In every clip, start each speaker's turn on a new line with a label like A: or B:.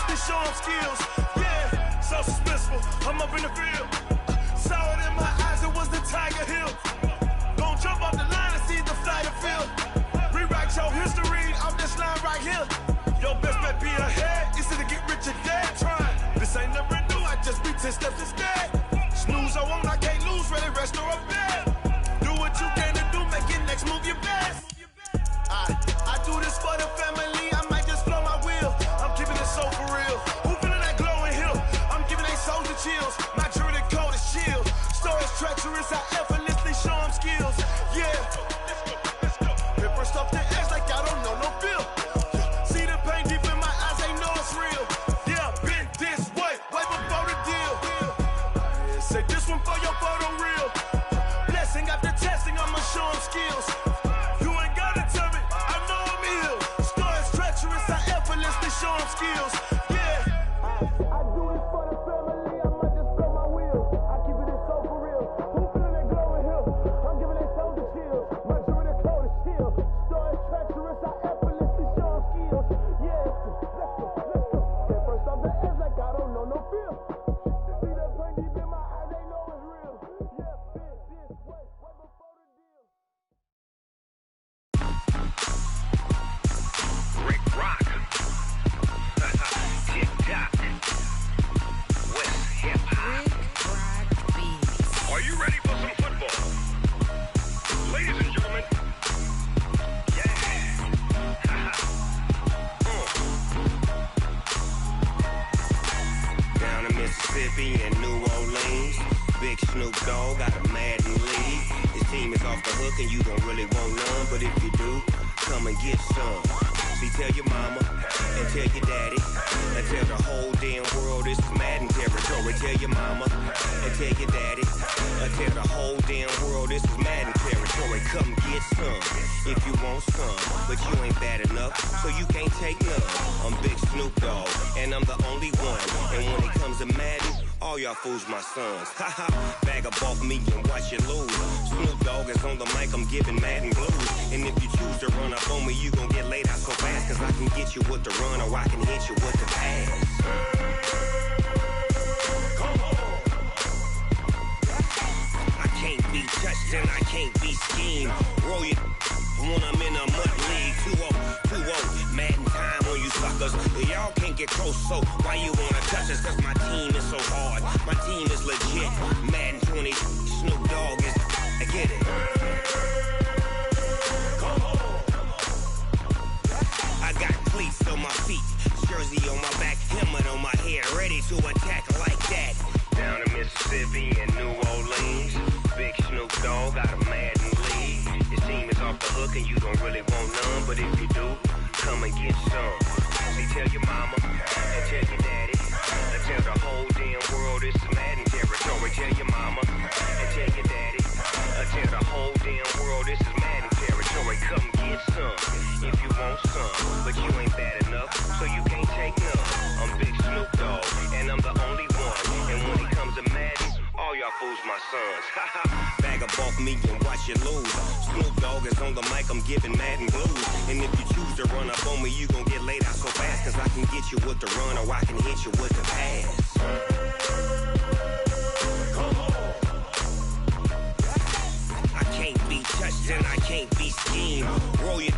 A: effortlessly show them skills. Yeah, so suspenseful, I'm up in the field. Saw it in my eyes, it was the Tiger Hill. Gon' jump off the line and see the flight of field. Rewrite your history off this line right here. Your best bet be ahead, instead of get rich or dead trying. This ain't never new, I just be 10 steps instead. Snooze I won't, I can't lose, ready, rest or up bed. Do what you can to do, make your next move your best. I do this for the family, I might just blow my wheel. I'm keeping it so for real. Who feeling that glowing hill? I'm giving they soldier chills. My jewelry coat is shield. Stories treacherous, I effortlessly show them skills. Yeah, it burst off the edge like I don't know no feel. See the pain deep in my eyes, they know it's real. Yeah, been this way before the deal. Say this one for your photo reel. Blessing after testing, I'ma show them skills. You ain't gotta tell me, I know I'm ill. Stories treacherous, I effortlessly show them skills. Yeah, I do this for the family, I might just blow my wheel. I keep it so for real. Who feeling that glowing hill? I'm giving they soldier chills. My jewelry coat is shield. Stories treacherous, I effortlessly show them skills. Yeah, let's go. Get first off the edge like I don't know no feel. See that pain deep in my eyes, they know it's real. Yeah, been this way before the deal.
B: Rick Rock. TikTok. West Hip Hop. Are you ready for some football? Ladies and gentlemen. Yeah. Down in Mississippi and New Orleans, Big Snoop Dogg got a Madden league. His team is off the hook and you don't really want none, but if you do, come and get some. See, tell your mama and tell your daddy and tell the whole damn world this is Madden territory. Tell your mama and tell your daddy and tell the whole damn world this is Madden territory. Come get some if you want some, but you ain't bad enough, so you can't take none. I'm Big Snoop Dogg and I'm the only one, and when it comes to Madden, all y'all fools my sons. Haha, bag up off me and watch you lose. Snoop Dogg is on the mic, I'm giving Madden blues. And if you choose to run up on me, you gon' get laid out so fast, cause I can get you with the run or I can hit you with the pass. Come on. I can't be touched and I can't be schemed. Roll you when I'm in a mud league. 2-0, Madden time on you suckers. Y'all can't get close, so why you wanna touch us? Cause my team is so hard, my team is legit. Madden 20, Snoop Dogg is, I get it. Come on. I got cleats on my feet, jersey on my back, helmet on my head, ready to attack like that. Down in Mississippi and New Orleans, Big Snoop Dogg got a Madden league. His team is off the hook and you don't really want none, but if you do, come and get some. See, tell your mama and tell your daddy and tell the whole damn world this is Madden territory. Tell your mama and tell your daddy and tell the whole damn world this is Madden territory. Come get some if you want some, but you ain't bad enough, so you can't take none. I'm Big Snoop Dogg and I'm the only one, and when it comes to Madden, all y'all fools my sons. Haha, bag up off me and watch you lose. Snoop Dogg is on the mic, I'm giving Madden blues. And if you choose to run up on me, you gon' get laid out so fast, cause I can get you with the run or I can hit you with the pass. Come on. I can't be touched and I can't be schemed. Roll you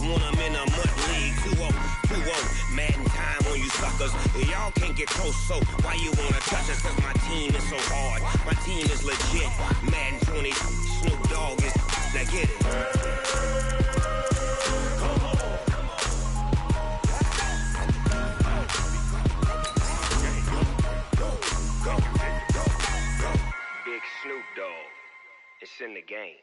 B: when I'm in a mud league. 2-0, Madden time on you suckers. Y'all can't get close, so why you wanna touch us? Cause my team is so hard, my team is legit. Madden 20, Snoop Dogg is, now get it. Come on. Big Snoop Dogg, it's in the game.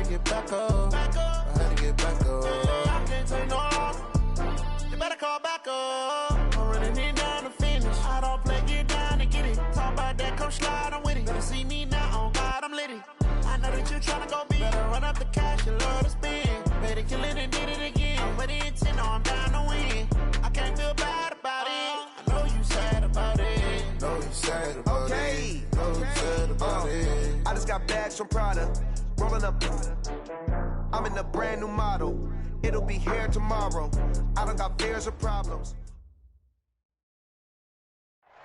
C: Get back up. I had to get back up. I can't take no loss. You better call back up. I'm running it down to finish. I don't play, get down and get it. Talk about that, come slide, I'm with it. Better see me now, on God, I'm litty. I know that you tryna go big. Better run up the cash, you love to spend. Better kill it and did it again. I'm with the intent on
D: from Prada. Rolling up. I'm in a brand new model. It'll be here tomorrow. I don't got fears or problems.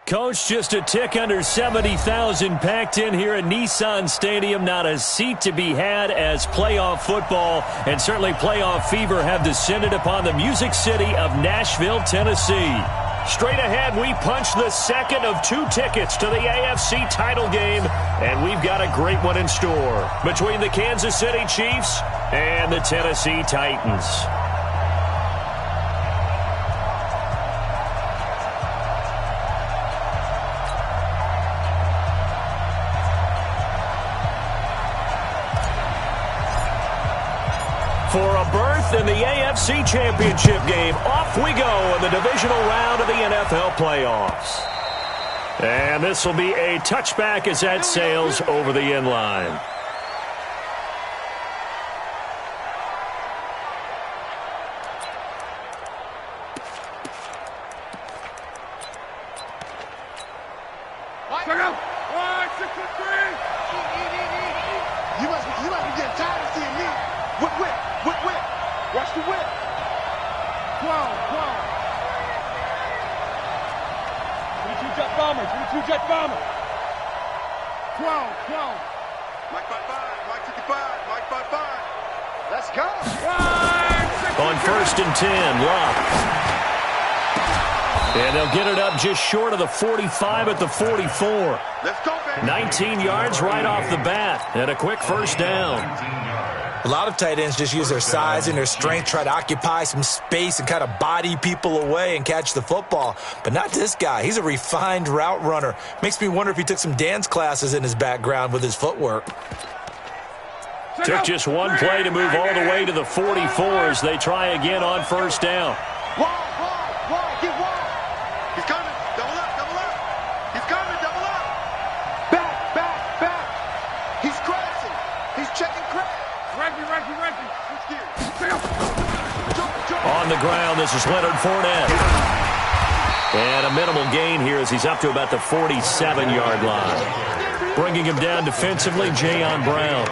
E: Coach, just a tick under 70,000 packed in here at Nissan Stadium. Not a seat to be had as playoff football and certainly playoff fever have descended upon the Music City of Nashville, Tennessee. Straight ahead, we punch the second of 2 tickets to the AFC title game, and we've got a great one in store between the Kansas City Chiefs and the Tennessee Titans. For a berth in the AFC Championship game, off we go in the divisional round of the NFL playoffs. And this will be a touchback as that sails over the end line.
C: You must be getting tired of seeing me. Whip. Watch the whip. 12. 22 jet bomber. 12. Mike 5-5, Mike 55, Mike 5-5. Let's go.
E: On 1st and 10, Locke. And they'll get it up just short of the 45 at the 44.
C: Let's go, baby.
E: 19 yards right off the bat and a quick first down.
F: A lot of tight ends just use their size and their strength, try to occupy some space and kind of body people away and catch the football. But not this guy. He's a refined route runner. Makes me wonder if he took some dance classes in his background with his footwork.
E: Took just one play to move all the way to the 44 as they try again on first down.
C: Wide, get wide. He's coming, double up. He's coming, double up. Back. He's crashing. He's checking crash. Reggie.
E: On the ground, this is Leonard Fournette. And a minimal gain here as he's up to about the 47-yard line. Bringing him down defensively, Jayon Brown.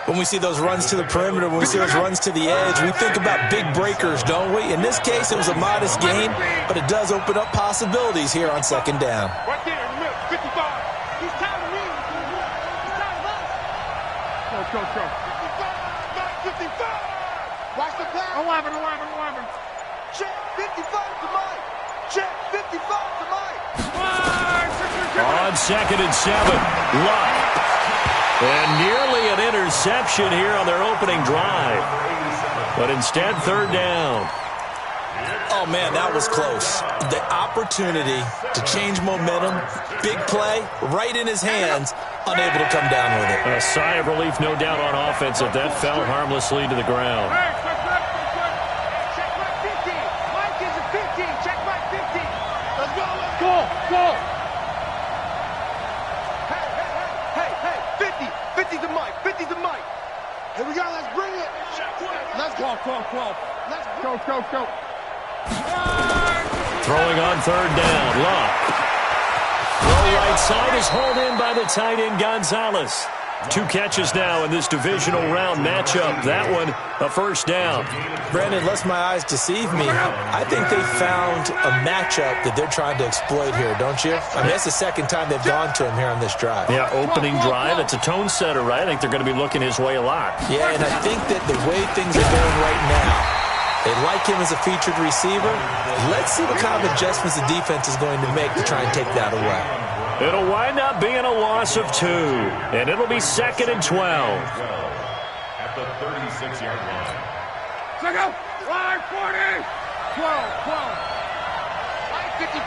F: When we see those runs to the perimeter, when we see those runs to the edge, we think about big breakers, don't we? In this case, it was a modest gain, but it does open up possibilities here on second down.
C: Right there in the middle, 55. He's tired of me. He's tired of us. Go. 55. Watch the play. 11. Check 55 to Mike. Check 55 to Mike.
E: On 2nd and 7, Luck. And nearly an interception here on their opening drive. But instead, 3rd down.
F: Oh, man, that was close. The opportunity to change momentum, big play, right in his hands, unable to come down with it.
E: A sigh of relief, no doubt, on offense if that fell harmlessly to the ground.
C: Check back 50. Mike is a 50. Check back 50. Let's go. Hey. 50 to Mike. Here we go. Let's bring it. Let's go. 12. Let's go.
E: Throwing on 3rd down, Luck. Throw right side is hauled in by the tight end Gonzalez. 2 catches now in this divisional round matchup. That one, a first down.
F: Brandon, lest my eyes deceive me, I think they found a matchup that they're trying to exploit here, don't you? I mean, that's the second time they've gone to him here on this drive.
E: Yeah, opening drive. It's a tone setter, right? I think they're going to be looking his way a lot.
F: Yeah, and I think that the way things are going right now, they like him as a featured receiver. Let's see what kind of adjustments the defense is going to make to try and take that away.
E: It'll wind up being a loss of 2, and it'll be 2nd and 12.
A: At the 36-yard line.
C: Check out. Line 40. 12. Line 55.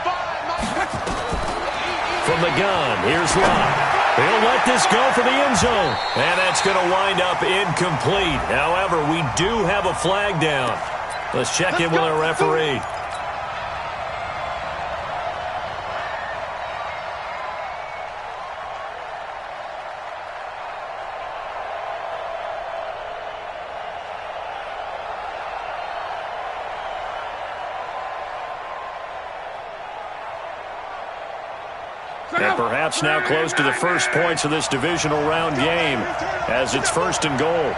E: From the gun, here's Locke. He'll let this go for the end zone. And that's going to wind up incomplete. However, we do have a flag down. Let's check in with our referee. And perhaps now close to the first points of this divisional round game as it's 1st and goal.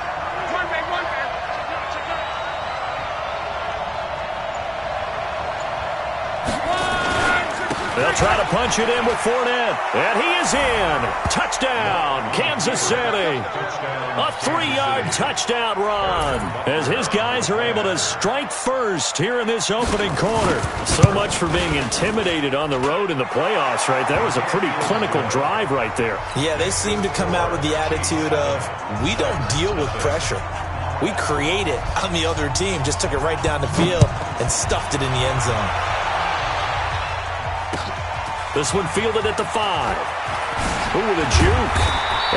E: They'll try to punch it in with Fournette. And he is in. Touchdown, Kansas City. A 3-yard touchdown run as his guys are able to strike first here in this opening quarter. So much for being intimidated on the road in the playoffs, right? That was a pretty clinical drive right there.
F: Yeah, they seem to come out with the attitude of, we don't deal with pressure. We create it on the other team. Just took it right down the field and stuffed it in the end zone.
E: This one fielded at the 5. Ooh, with a juke.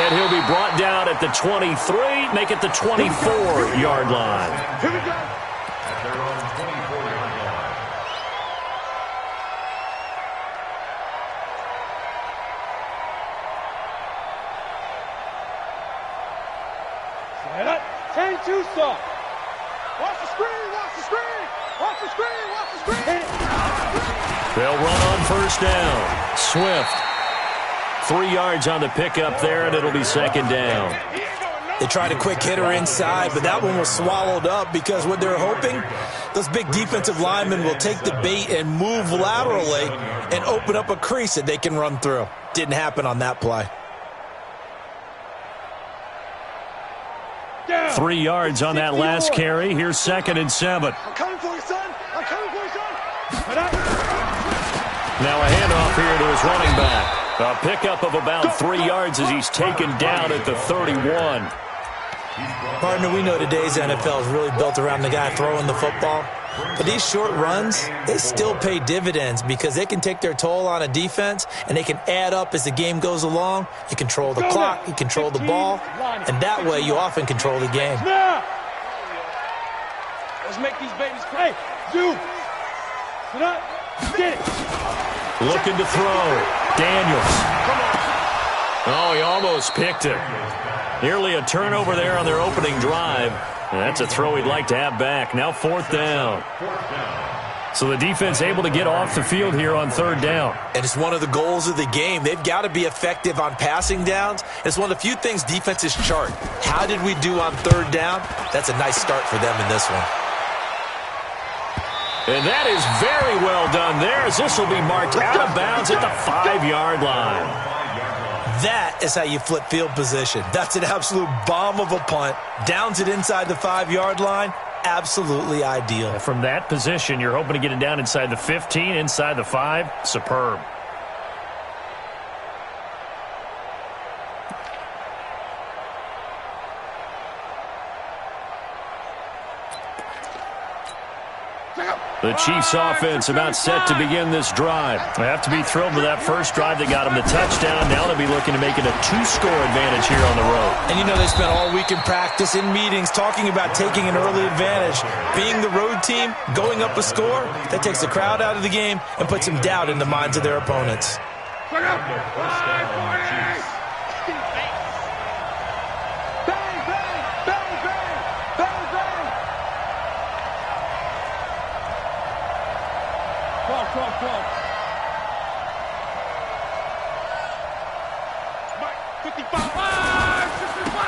E: And he'll be brought down at the 23, make it the 24-yard line.
A: Here we go.
G: They're on the 24-yard line.
A: Set up. 10-2 stop. Watch the screen, watch the screen. Watch the screen, watch the screen.
E: They'll run on first down. Swift. 3 yards on the pickup there, and it'll be 2nd down.
F: They tried a quick hitter inside, but that one was swallowed up because what they're hoping, those big defensive linemen will take the bait and move laterally and open up a crease that they can run through. Didn't happen on that play.
E: 3 yards on that last carry. Here's 2nd and 7.
A: I'm coming for you, son. I'm coming for you, son.
E: Now a handoff here to his running back. A pickup of about 3 yards as he's taken down at the 31.
F: Partner, we know today's NFL is really built around the guy throwing the football. But these short runs, they still pay dividends because they can take their toll on a defense and they can add up as the game goes along. You control the clock, you control the ball, and that way you often control the game.
A: Let's make these babies play. Dude, sit up. Get it.
E: Looking to throw. Daniels. Oh, he almost picked it. Nearly a turnover there on their opening drive. And that's a throw he'd like to have back. Now 4th down. So the defense able to get off the field here on 3rd down.
F: And it's one of the goals of the game. They've got to be effective on passing downs. It's one of the few things defenses chart. How did we do on 3rd down? That's a nice start for them in this one.
E: And that is very well done there as this will be marked out of bounds at the 5-yard line.
F: That is how you flip field position. That's an absolute bomb of a punt. Downs it inside the 5-yard line. Absolutely ideal.
E: From that position, you're hoping to get it down inside the 15, inside the 5. Superb. The Chiefs offense about set to begin this drive. They have to be thrilled with that first drive that got them the touchdown. Now they'll be looking to make it a 2-score advantage here on the road.
F: And you know they spent all week in practice, in meetings, talking about taking an early advantage. Being the road team, going up a score, that takes the crowd out of the game and puts some doubt in the minds of their opponents.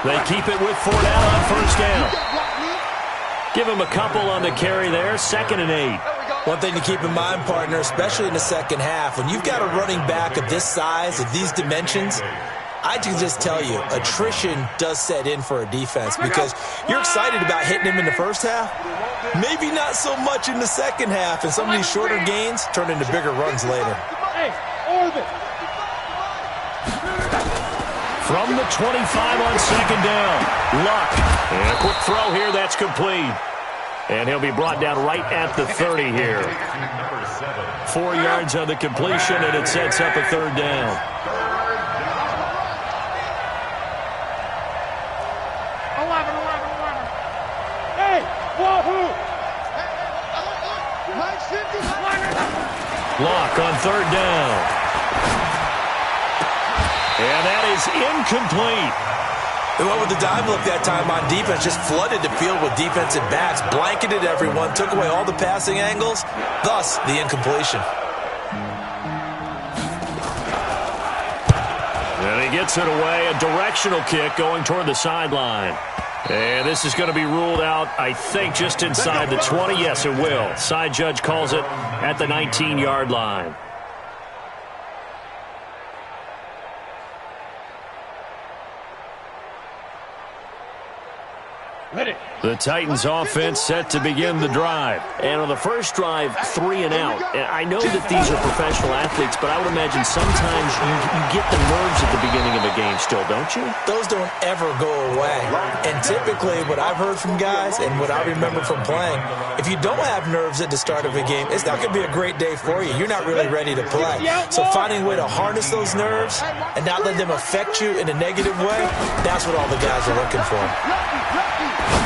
E: They keep it with Fournette on first down. Give him a couple on the carry there. 2nd and 8.
F: One thing to keep in mind, partner, especially in the second half, when you've got a running back of this size, of these dimensions, I can just tell you, attrition does set in for a defense because you're excited about hitting him in the first half. Maybe not so much in the second half, and some of these shorter gains turn into bigger runs later.
A: Hey, orbit.
E: From the 25 on 2nd down. Luck. And a quick throw here. That's complete. And he'll be brought down right at the 30 here. 4 yards on the completion, and it sets up a 3rd down.
A: Hey, wahoo!
E: Luck on 3rd down. And that is incomplete.
F: They went with the dive look that time on defense, just flooded the field with defensive backs, blanketed everyone, took away all the passing angles, thus the incompletion.
E: he gets it away. A directional kick going toward the sideline. And this is going to be ruled out, I think, just inside the 20. Yes, it will. Side judge calls it at the 19-yard line. The Titans offense set to begin the drive.
H: And on the first drive, 3 and out. And I know that these are professional athletes, but I would imagine sometimes you get the nerves at the beginning of a game still, don't you?
F: Those don't ever go away. And typically what I've heard from guys and what I remember from playing, if you don't have nerves at the start of a game, it's not going to be a great day for you. You're not really ready to play. So finding a way to harness those nerves and not let them affect you in a negative way, that's what all the guys are looking for.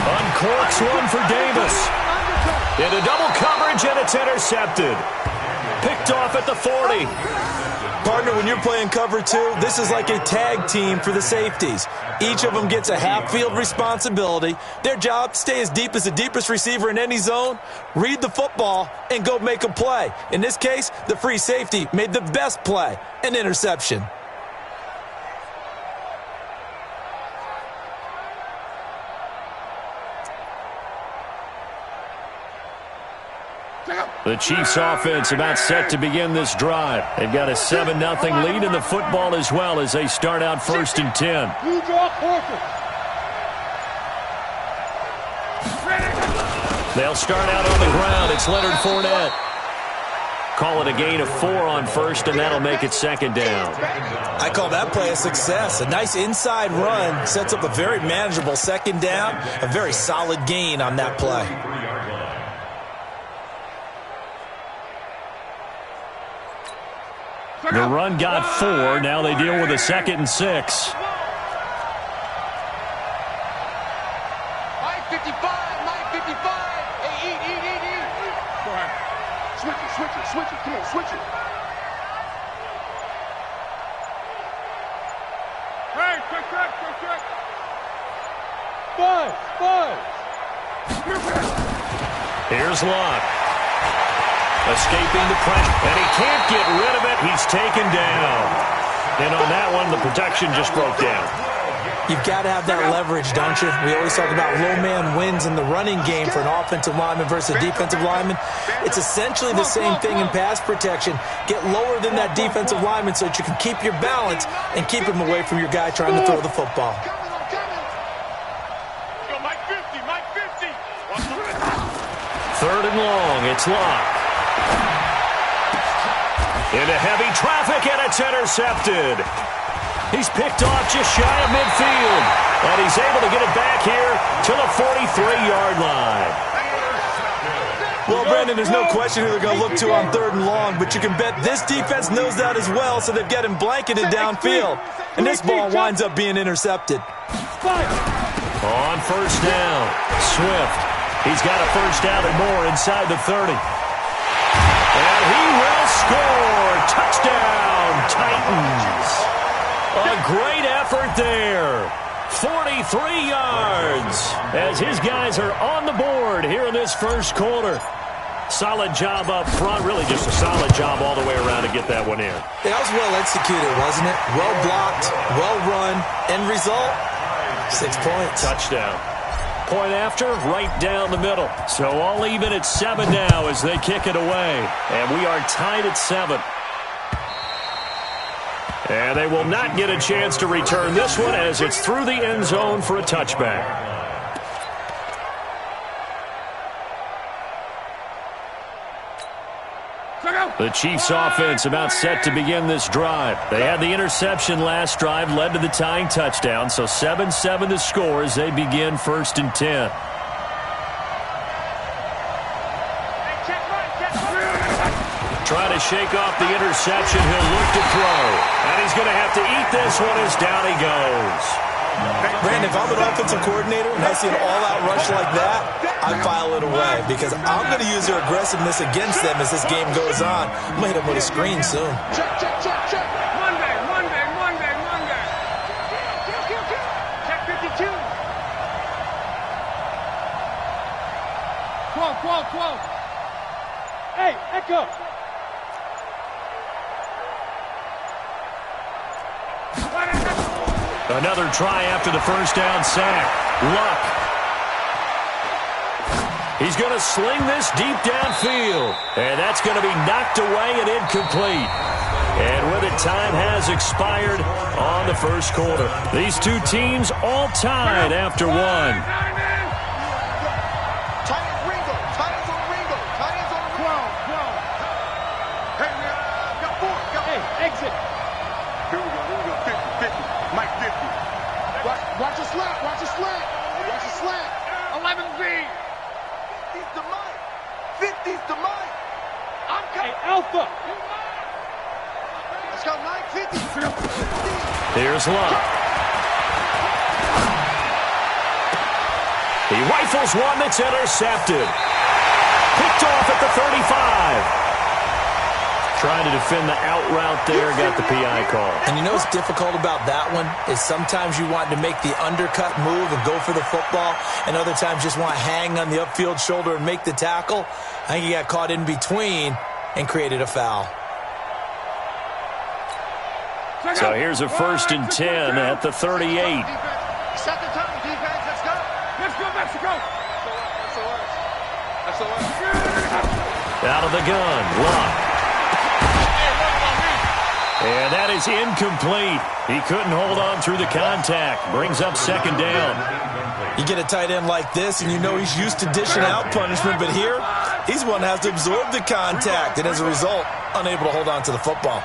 E: Uncorks one for Davis. Into double coverage, and it's intercepted. Picked off at the 40.
F: Partner, when you're playing cover 2, this is like a tag team for the safeties. Each of them gets a half-field responsibility. Their job, stay as deep as the deepest receiver in any zone, read the football, and go make a play. In this case, the free safety made the best play, an interception.
E: The Chiefs offense about set to begin this drive. They've got a 7-0 lead in the football as well as they start out 1st and 10. They'll start out on the ground. It's Leonard Fournette. Call it a gain of 4 on 1st, and that'll make it 2nd down.
F: I call that play a success. A nice inside run sets up a very manageable 2nd down. A very solid gain on that play.
E: The run got 4. Now they deal with a 2nd and 6.
I: 9:55, 9:55. Hey, eat. Go ahead. Switch it. Come on, switch it. Hey, quick. 5.
E: Here's Locke. Escaping the pressure, and he can't get rid of it. He's taken down. And on that one, the protection just broke down.
F: You've got to have that leverage, don't you? We always talk about low man wins in the running game for an offensive lineman versus a defensive lineman. It's essentially the same thing in pass protection. Get lower than that defensive lineman so that you can keep your balance and keep him away from your guy trying to throw the football.
I: Mike 50.
E: 3rd and long. It's Locke. Into heavy traffic, and it's intercepted. He's picked off just shy of midfield, and he's able to get it back here to the 43-yard line.
F: Well, Brandon, there's no question who they're going to look to on 3rd and long, but you can bet this defense knows that as well, so they've got him blanketed downfield. And this ball winds up being intercepted.
E: On 1st down, Swift. He's got a 1st down and more inside the 30. And he will score. Touchdown, Titans. A great effort there. 43 yards as his guys are on the board here in this 1st quarter. Solid job up front. Really just a solid job all the way around to get that one in.
F: That was well executed, wasn't it? Well blocked, well run. End result, 6 points.
E: Touchdown. Point after, right down the middle. So all even at 7 now as they kick it away. And we are tied at 7. And they will not get a chance to return this one as it's through the end zone for a touchback. The Chiefs offense about set to begin this drive. They had the interception last drive, led to the tying touchdown, so 7-7 the score as they begin 1st and 10. Trying to shake off the interception, he'll look to throw. And he's going to have to eat this one as down he goes.
F: Brandon, if I'm an offensive coordinator and I see an all-out rush like that, I file it away because I'm going to use their aggressiveness against them as this game goes on. I'm going to hit them with a screen soon.
I: Check. Monday. Check 52. 12. Hey, Echo. What is it?
E: Another try after the first down sack. Luck. He's going to sling this deep downfield. And that's going to be knocked away and incomplete. And with it, time has expired on the first quarter. These two teams all tied after one.
I: Exit. Here we go. 50, 50. Mike 50. Watch the slant. Watch the slant. Watch the slant. 11V.
D: 50's to Mike. 50's to Mike.
I: I'm coming. Hey, Alpha.
D: Let's go, Mike. 50.
E: Here's Luck. He rifles one that's intercepted. Picked off at the 35. Trying to defend the out route there, got the PI call.
F: And you know what's difficult about that one is sometimes you want to make the undercut move and go for the football, and other times just want to hang on the upfield shoulder and make the tackle. I think he got caught in between and created a foul.
E: So here's a 1st and 10 at the 38.
I: Second time, defense, let's go. Let's go, Mexico.
E: Out of the gun, Luck. And that is incomplete. He couldn't hold on through the contact. Brings up second down.
F: You get a tight end like this, and you know he's used to dishing out punishment, but here, he's one that has to absorb the contact, and as a result, unable to hold on to the football.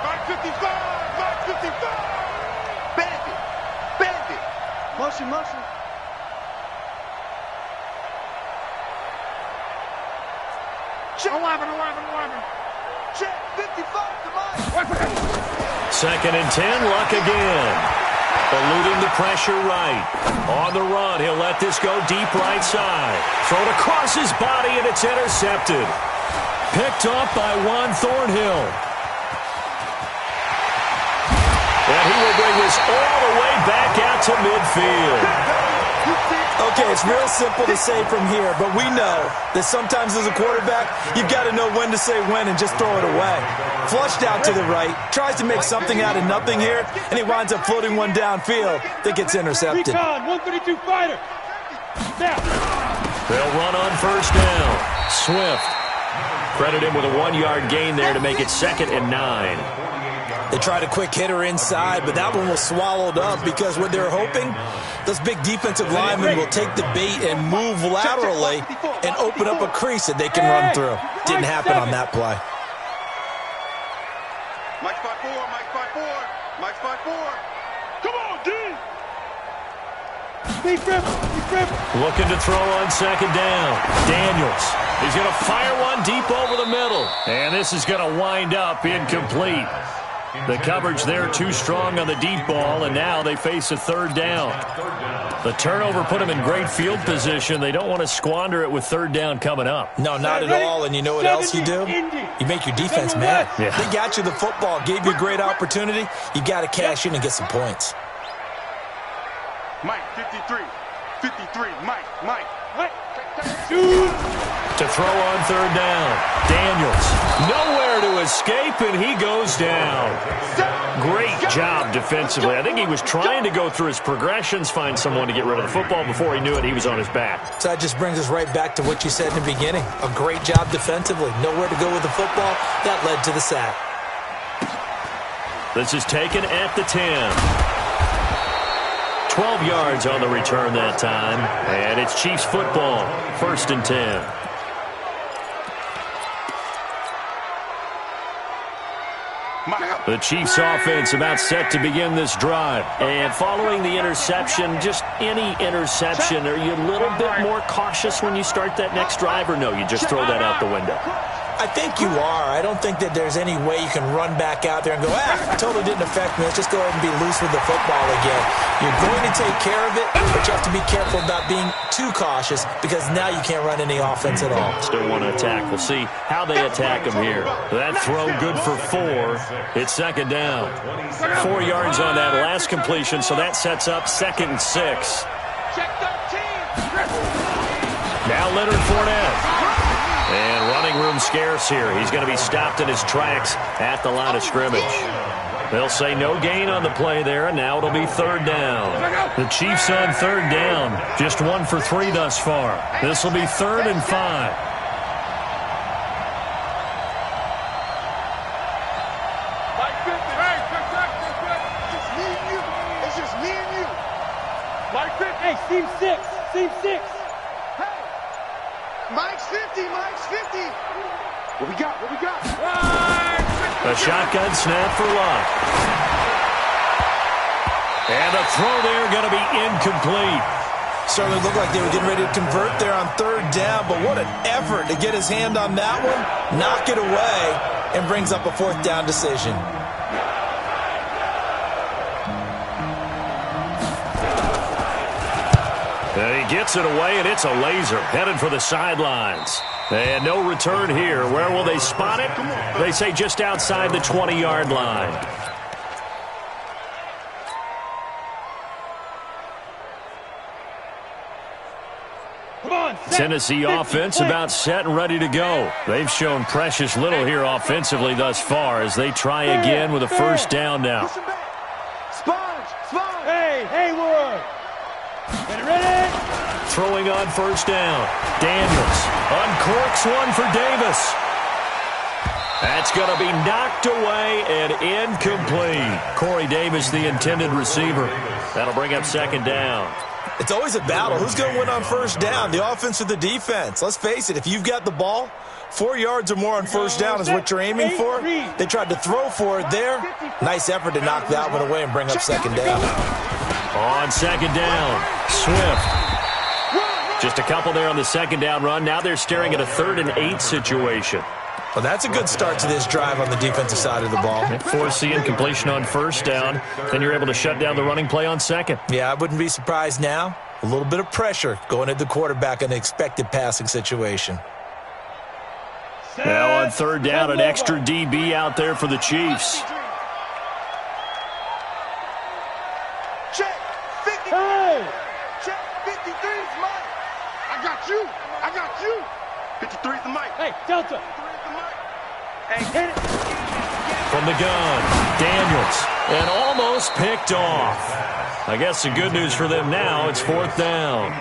I: Mark 55! Mark 55!
D: Bandit. Bandit. Motion.
I: Check. 11.
D: Check. 55 to Mike.
E: 2nd and 10, Luck again. Eluding the pressure right. On the run, he'll let this go deep right side. Thrown across his body, and it's intercepted. Picked off by Juan Thornhill. And he will bring this all the way back out to midfield.
F: Okay, it's real simple to say from here, but we know that sometimes as a quarterback, you've got to know when to say when and just throw it away. Flushed out to the right, tries to make something out of nothing here, and he winds up floating one downfield that gets intercepted.
I: Recon, 132 fighter. Now.
E: They'll run on first down. Swift. Credit him with a 1-yard gain there to make it 2nd and 9.
F: They tried a quick hitter inside, but that one was swallowed up because what they're hoping, those big defensive linemen will take the bait and move laterally and open up a crease that they can run through. Didn't happen on that play.
I: Mike's 5-4, Mike's 5-4, Mike's 5-4. Come on, D! Deep rip.
E: Looking to throw on second down. Daniels. He's going to fire one deep over the middle. And this is going to wind up incomplete. The coverage there too strong on the deep ball, and now they face a 3rd down. The turnover put them in great field position. They don't want to squander it with 3rd down coming up.
F: No, not at all. And you know what else you do? You make your defense mad.
E: Yeah.
F: They got you the football, gave you a great opportunity. You got to cash in and get some points.
I: Mike, 53. Mike.
E: To throw on 3rd down. Daniels. Nowhere to escape, and he goes down. Great job defensively. I think he was trying to go through his progressions, find someone to get rid of the football. Before he knew it, he was on his back.
F: So that just brings us right back to what you said in the beginning. A great job defensively. Nowhere to go with the football. That led to the sack.
E: This is taken at the 10. 12 yards on the return that time. And it's Chiefs football. 1st and 10. The Chiefs offense about set to begin this drive. And following the interception, just any interception, are you a little bit more cautious when you start that next drive, or no, you just throw that out the window?
F: I think you are. I don't think that there's any way you can run back out there and go, totally didn't affect me. Let's just go ahead and be loose with the football again. You're going to take care of it, but you have to be careful about being too cautious because now you can't run any offense at all.
E: Still want to attack. We'll see how they attack him here. That throw good for 4. It's 2nd down. 4 yards on that last completion, so that sets up 2nd and 6. Now Leonard Fournette. And running room Time scarce here. He's going to be stopped in his tracks at the line of scrimmage. They'll say no gain on the play there, and now it'll be third down. The Chiefs on third down. Just 1 for 3 thus far. This will be 3rd and 5.
J: Hey, seam 6. Seam 6.
I: Hey, Mike's 50. Mike's 50. What we got? What we got?
E: A shotgun snap for Luck. And the throw there going to be incomplete.
F: Certainly looked like they were getting ready to convert there on third down, but what an effort to get his hand on that one, knock it away, and brings up a 4th down decision.
E: And he gets it away, and it's a laser headed for the sidelines. And no return here. Where will they spot it? They say just outside the 20-yard line. Tennessee offense about set and ready to go. They've shown precious little here offensively thus far as they try again with a first down now.
I: Sponge.
J: Hey, Hayward. Get ready.
E: Throwing on first down. Daniels uncorks one for Davis. That's going to be knocked away and incomplete. Corey Davis, the intended receiver. That'll bring up second down.
F: It's always a battle. Who's going to win on first down, the offense or the defense? Let's face it, if you've got the ball, 4 yards or more on first down is what you're aiming for. They tried to throw for it there. Nice effort to knock that one away and bring up second down.
E: On second down, Swift. Just a couple there on the second down run. Now they're staring at a 3rd and 8 situation.
F: Well, that's a good start to this drive on the defensive side of the ball.
E: Force the incompletion on first down. Then you're able to shut down the running play on second.
F: Yeah, I wouldn't be surprised now. A little bit of pressure going at the quarterback in the expected passing situation.
E: Now on third down, an extra DB out there for the Chiefs.
I: Check. 50.
J: Hey.
I: Check. 53 is mine. I got you. 53 is the mic.
J: Hey, Delta.
I: 53 is the mic.
J: Hey, hit it.
E: From the gun, Daniels. And almost picked off. I guess the good news for them now, it's 4th down.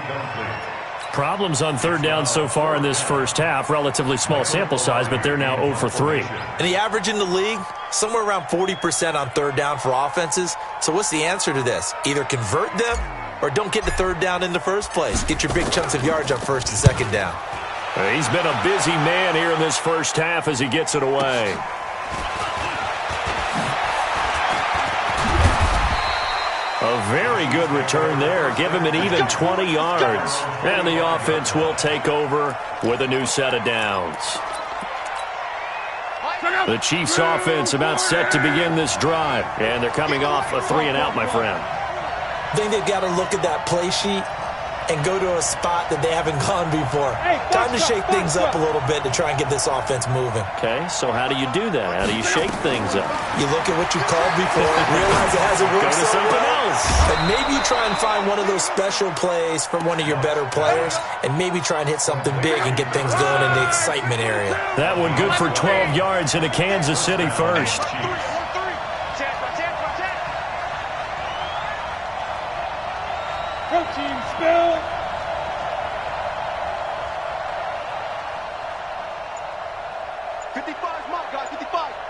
E: Problems on third down so far in this first half. Relatively small sample size, but they're now 0 for 3.
F: And the average in the league, somewhere around 40% on third down for offenses. So what's the answer to this? Either convert them or don't get to third down in the first place. Get your big chunks of yards on first and second down.
E: He's been a busy man here in this first half as he gets it away. A very good return there. Give him an even 20 yards. And the offense will take over with a new set of downs. The Chiefs offense about set to begin this drive. And they're coming off a 3-and-out, my friend.
F: I think they've got to look at that play sheet and go to a spot that they haven't gone before. Time to shake things up a little bit to try and get this offense moving.
E: Okay, so how do you do that? How do you shake things up?
F: You look at what you called before, realize it hasn't worked
E: Go to something else.
F: And maybe you try and find one of those special plays from one of your better players, and maybe try and hit something big and get things going in the excitement area.
E: That one good for 12 yards into Kansas City first.
J: Coaching spell.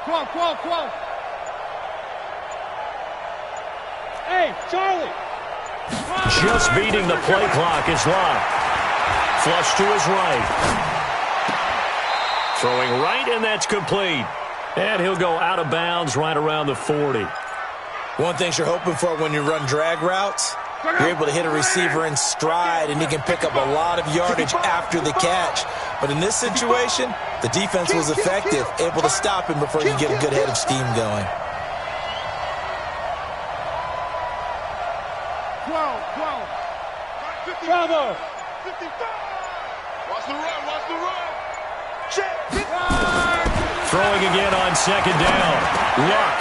J: Come on. Hey, Charlie.
E: Just beating the play clock is Locke. Flush to his right. Throwing right, and that's complete. And he'll go out of bounds right around the 40.
F: One thing you're hoping for when you run drag routes, you're able to hit a receiver in stride, and he can pick up a lot of yardage after the catch. But in this situation, the defense was effective, able to stop him before you get a good head of steam going.
I: 12.
J: Bravo.
I: 55. Watch the run. Check.
E: Throwing again on second down. Luck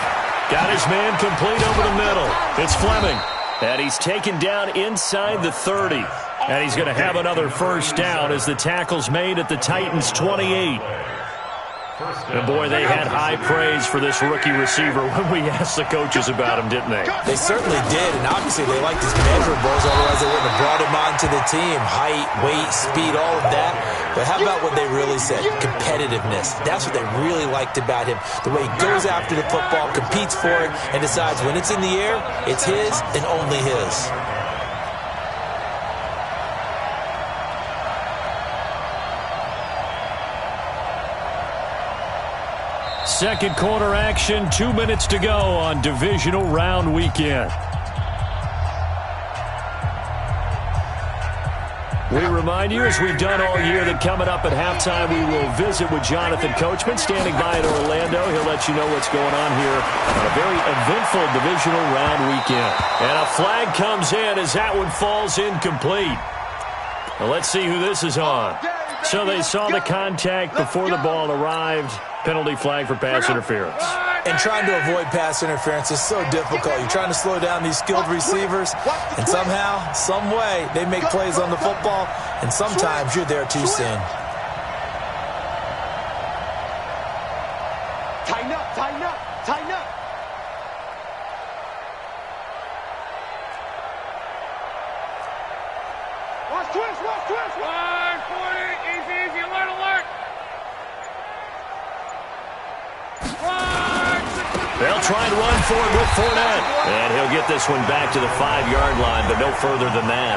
E: got his man complete over the middle. It's Fleming. And he's taken down inside the 30. And he's going to have another first down as the tackle's made at the Titans' 28. And, boy, they had high praise for this rookie receiver when we asked the coaches about him, didn't they?
F: They certainly did, and obviously they liked his measurables, otherwise they wouldn't have brought him onto the team. Height, weight, speed, all of that. But how about what they really said? Competitiveness. That's what they really liked about him. The way he goes after the football, competes for it, and decides when it's in the air, it's his and only his.
E: Second quarter action, 2 minutes to go on divisional round weekend. We remind you, as we've done all year, that coming up at halftime, we will visit with Jonathan Coachman, standing by in Orlando. He'll let you know what's going on here on a very eventful divisional round weekend. And a flag comes in as that one falls incomplete. Well, let's see who this is on. So they saw the contact before the ball arrived. Penalty flag for pass interference.
F: And trying to avoid pass interference is so difficult. You're trying to slow down these skilled receivers, and somehow, some way, they make plays on the football, and sometimes you're there too soon.
I: Tighten up, tighten up, tighten up. Watch twist, watch twist. 140, easy, easy, alert, alert.
E: They'll try and run for it with Fournette. And he'll get this one back to the 5-yard line, but no further than that.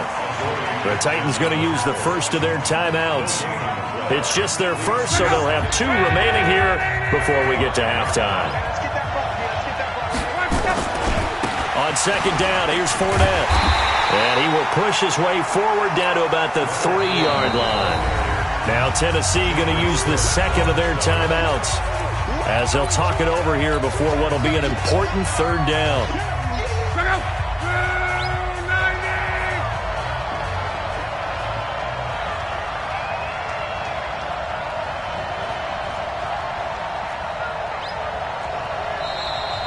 E: The Titans going to use the first of their timeouts. It's just their first, so they'll have 2 remaining here before we get to halftime. On second down, here's Fournette. And he will push his way forward down to about the 3-yard line. Now Tennessee going to use the second of their timeouts, as they'll talk it over here before what will be an important third down.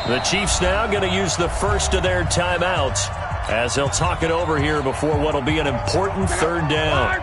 E: The Chiefs now going to use the first of their timeouts, as they'll talk it over here before what will be an important third down.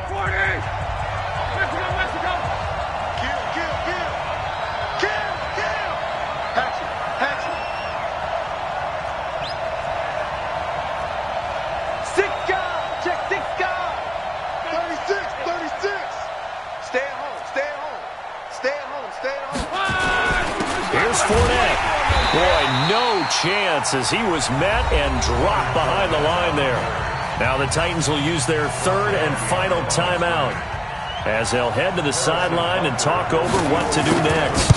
E: Chance as he was met and dropped behind the line there. Now the Titans will use their third and final timeout, as they'll head to the sideline and talk over what to do next.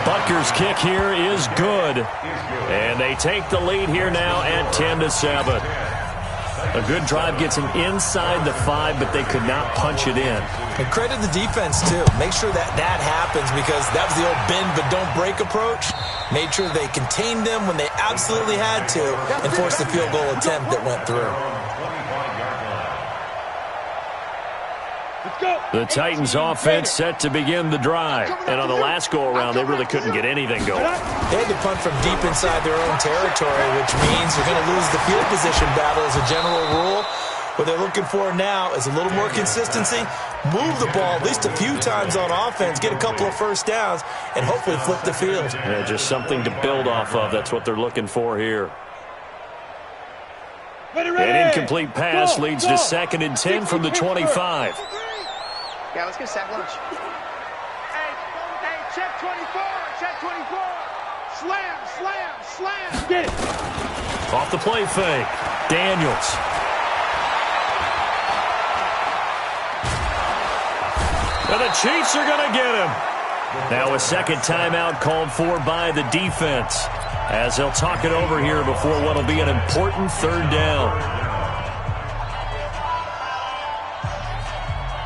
E: Butker's kick here is good, and they take the lead here now at 10-7. A good drive gets them inside the 5, but they could not punch it in.
F: And credit the defense, too. Make sure that happens, because that was the old bend but don't break approach. Made sure they contained them when they absolutely had to and forced the field goal attempt that went through.
E: The Titans offense set to begin the drive. And on the last go-around, they really couldn't get anything going.
F: They had to punt from deep inside their own territory, which means they're going to lose the field position battle as a general rule. What they're looking for now is a little more consistency, move the ball at least a few times on offense, get a couple of first downs, and hopefully flip the field.
E: Yeah, just something to build off of. That's what they're looking for here. An incomplete pass leads to 2nd and 10 from the 25.
K: Yeah, let's get a sack lunch.
I: Hey, check 24, check 24. Slam, slam, slam.
J: Get it.
E: Off the play fake. Daniels. And the Chiefs are going to get him. Now a second timeout called for by the defense, as they'll talk it over here before what will be an important third down.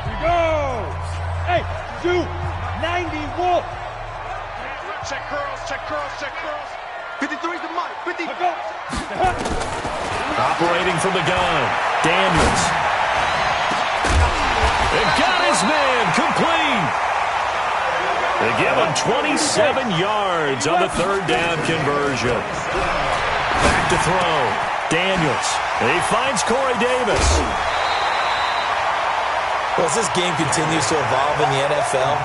J: Here goes. Hey, 290 Wolf.
I: Check curls, check curls, check curls. 53's the mic. 50.
E: Operating from the gun, Daniels. They got his man complete. They give him 27 yards on the third down conversion. Back to throw. Daniels. He finds Corey Davis.
F: Well, as this game continues to evolve in the NFL,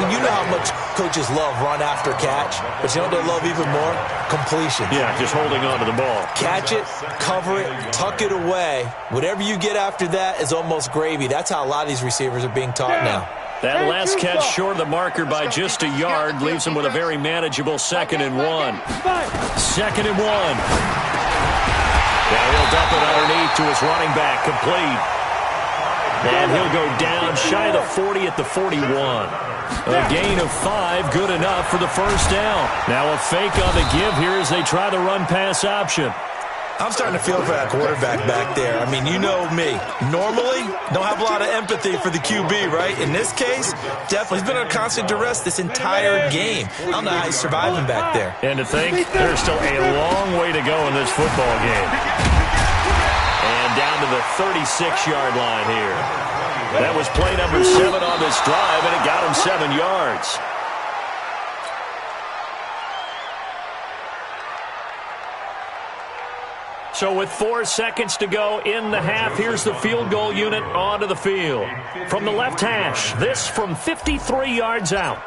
F: you know how much coaches love run after catch, but you know what they love even more? Completion.
E: Yeah, just holding on to the ball.
F: Catch it, cover it, tuck it away. Whatever you get after that is almost gravy. That's how a lot of these receivers are being taught now.
E: That last catch short of the marker by just a yard leaves him with a very manageable 2nd and 1. 2nd and 1. Now he'll dump it underneath to his running back, complete. And he'll go down shy of the 40 at the 41. A gain of 5, good enough for the first down. Now a fake on the give here as they try the run-pass option.
F: I'm starting to feel for that quarterback back there. I mean, you know me. Normally, don't have a lot of empathy for the QB, right? In this case, definitely. He's been under constant duress this entire game. I don't know how he's surviving back there.
E: And to think, there's still a long way to go in this football game. And down to the 36-yard line here. That was play number 7 on this drive, and it got him 7 yards. So with 4 seconds to go in the half, here's the field goal unit onto the field. From the left hash, this from 53 yards out.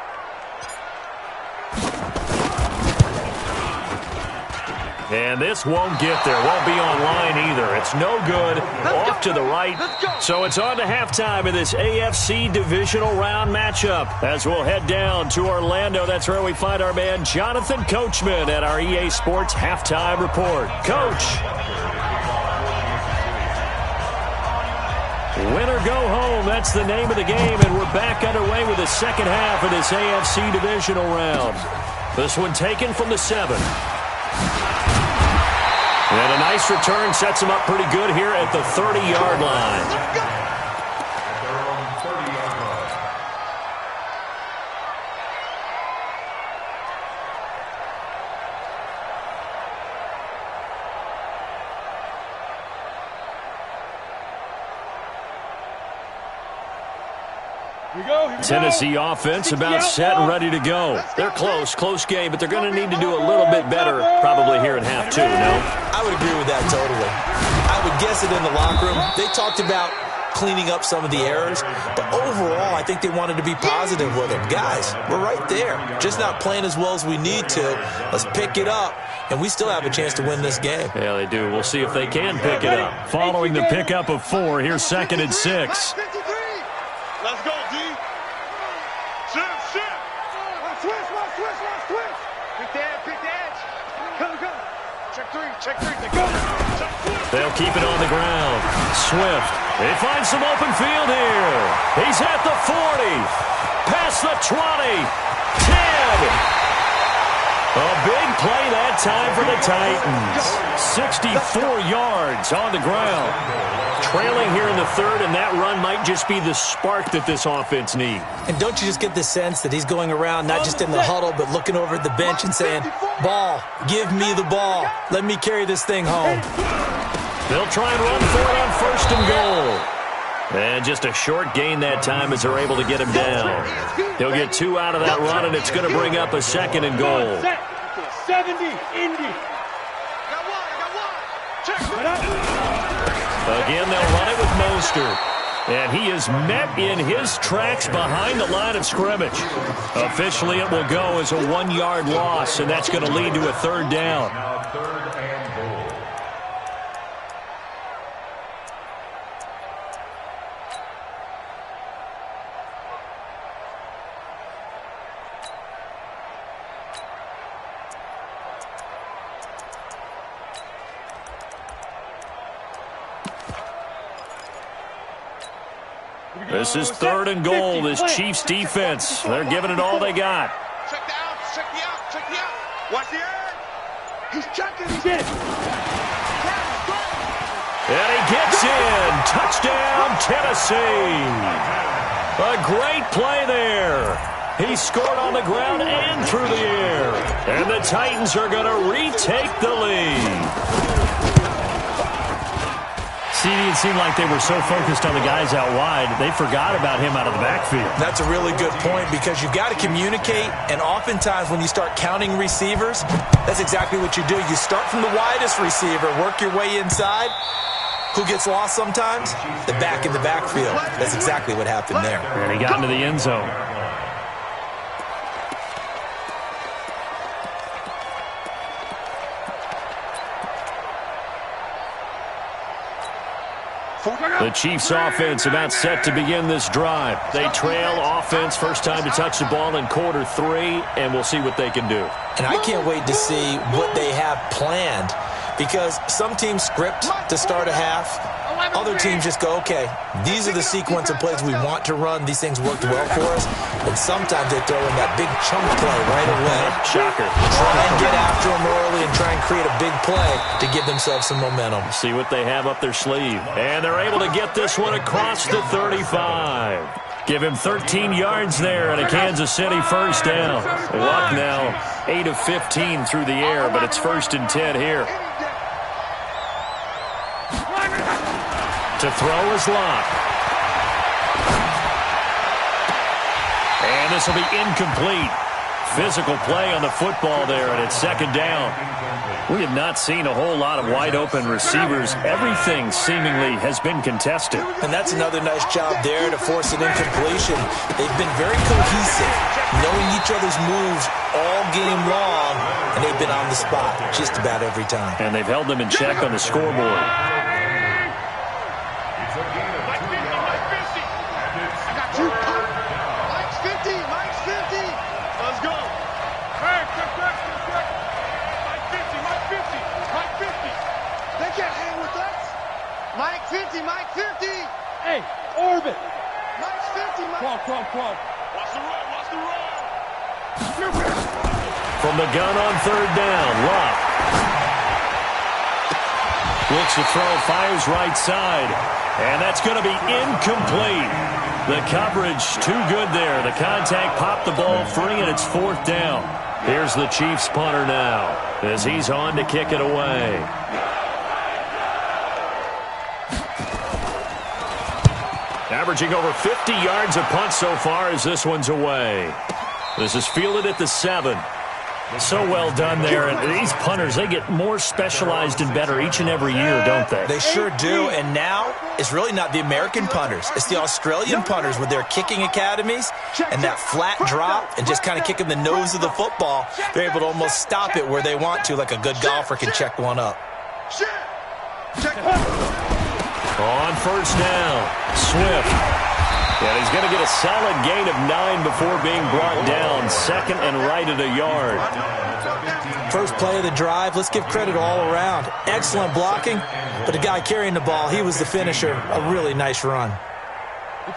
E: And this won't get there. Won't be on line either. It's no good. Off to the right. So it's on to halftime of this AFC divisional round matchup. As we'll head down to Orlando, that's where we find our man Jonathan Coachman at our EA Sports Halftime Report. Coach. Win or go home, that's the name of the game, and we're back underway with the second half of this AFC divisional round. This one taken from the 7. And a nice return sets him up pretty good here at the 30-yard line. Tennessee offense about set and ready to go. They're close game, but they're going to need to do a little bit better probably here in half 2, no?
F: I would agree with that totally. I would guess it in the locker room. They talked about cleaning up some of the errors, but overall I think they wanted to be positive with them. Guys, we're right there. Just not playing as well as we need to. Let's pick it up, and we still have a chance to win this game.
E: Yeah, they do. We'll see if they can pick it up. Following the pickup of 4, here's 2nd and 6.
I: Let's go, D. Shift. Switch. Pick the edge. Come. Check 3.
E: They'll keep it on the ground. Swift. He finds some open field here. He's at the 40. Past the 20. 10. A big play that time for the Titans. 64 yards on the ground. Trailing here in the 3rd, and that run might just be the spark that this offense needs.
F: And don't you just get the sense that he's going around, not just in the huddle, but looking over at the bench and saying, ball, give me the ball. Let me carry this thing home.
E: They'll try and run for it on 1st and goal. And just a short gain that time as they're able to get him down. He'll get 2 out of that run, and it's going to bring up a 2nd and goal.
J: 70, Indy.
E: Again, they'll run it with Mostert. And he is met in his tracks behind the line of scrimmage. Officially, it will go as a 1-yard loss, and that's going to lead to a 3rd down.
G: Now 3rd and goal.
E: This is 3rd and goal, this Chiefs defense. They're giving it all they got.
I: Check the out. Watch the air. He's checking.
J: He's in.
E: And he gets in. Touchdown, Tennessee. A great play there. He scored on the ground and through the air. And the Titans are going to retake the lead. See, it seemed like they were so focused on the guys out wide, they forgot about him out of the backfield.
F: That's a really good point because you've got to communicate, and oftentimes when you start counting receivers, that's exactly what you do. You start from the widest receiver, work your way inside. Who gets lost sometimes? The back in the backfield. That's exactly what happened there.
E: And he got into the end zone. The Chiefs offense about set to begin this drive. They trail offense, first time to touch the ball in quarter 3, and we'll see what they can do.
F: And I can't wait to see what they have planned, because some teams script to start a half. Other teams just go, okay, these are the sequence of plays we want to run. These things worked well for us. And sometimes they throw in that big chunk play right away.
E: Shocker.
F: Try and get after them early and try and create a big play to give themselves some momentum.
E: See what they have up their sleeve. And they're able to get this one across the 35. Give him 13 yards there and a Kansas City first down. Luck now, 8 of 15 through the air, but it's 1st and 10 here. To throw is Luck. And this will be incomplete. Physical play on the football there, and it's 2nd down. We have not seen a whole lot of wide-open receivers. Everything seemingly has been contested.
F: And that's another nice job there to force an incompletion. They've been very cohesive, knowing each other's moves all game long, and they've been on the spot just about every time.
E: And they've held them in check on the scoreboard.
I: Mike 50.
J: Hey, Orbit.
I: Mike 50.
J: Come on.
I: Watch the run.
E: From the gun on 3rd down, Luck. Looks to throw, fires right side. And that's going to be incomplete. The coverage too good there. The contact popped the ball free, and it's 4th down. Here's the Chiefs punter now as he's on to kick it away. Averaging over 50 yards a punt so far as this one's away. This is fielded at the 7. So well done there. And these punters, they get more specialized and better each and every year, don't they?
F: They sure do. And now it's really not the American punters. It's the Australian punters with their kicking academies and that flat drop and just kind of kicking the nose of the football. They're able to almost stop it where they want to, like a good golfer can check one up.
E: On 1st down, Swift. And he's going to get a solid gain of 9 before being brought down. 2nd and right at a yard.
F: First play of the drive, let's give credit all around. Excellent blocking, but the guy carrying the ball, he was the finisher. A really nice run.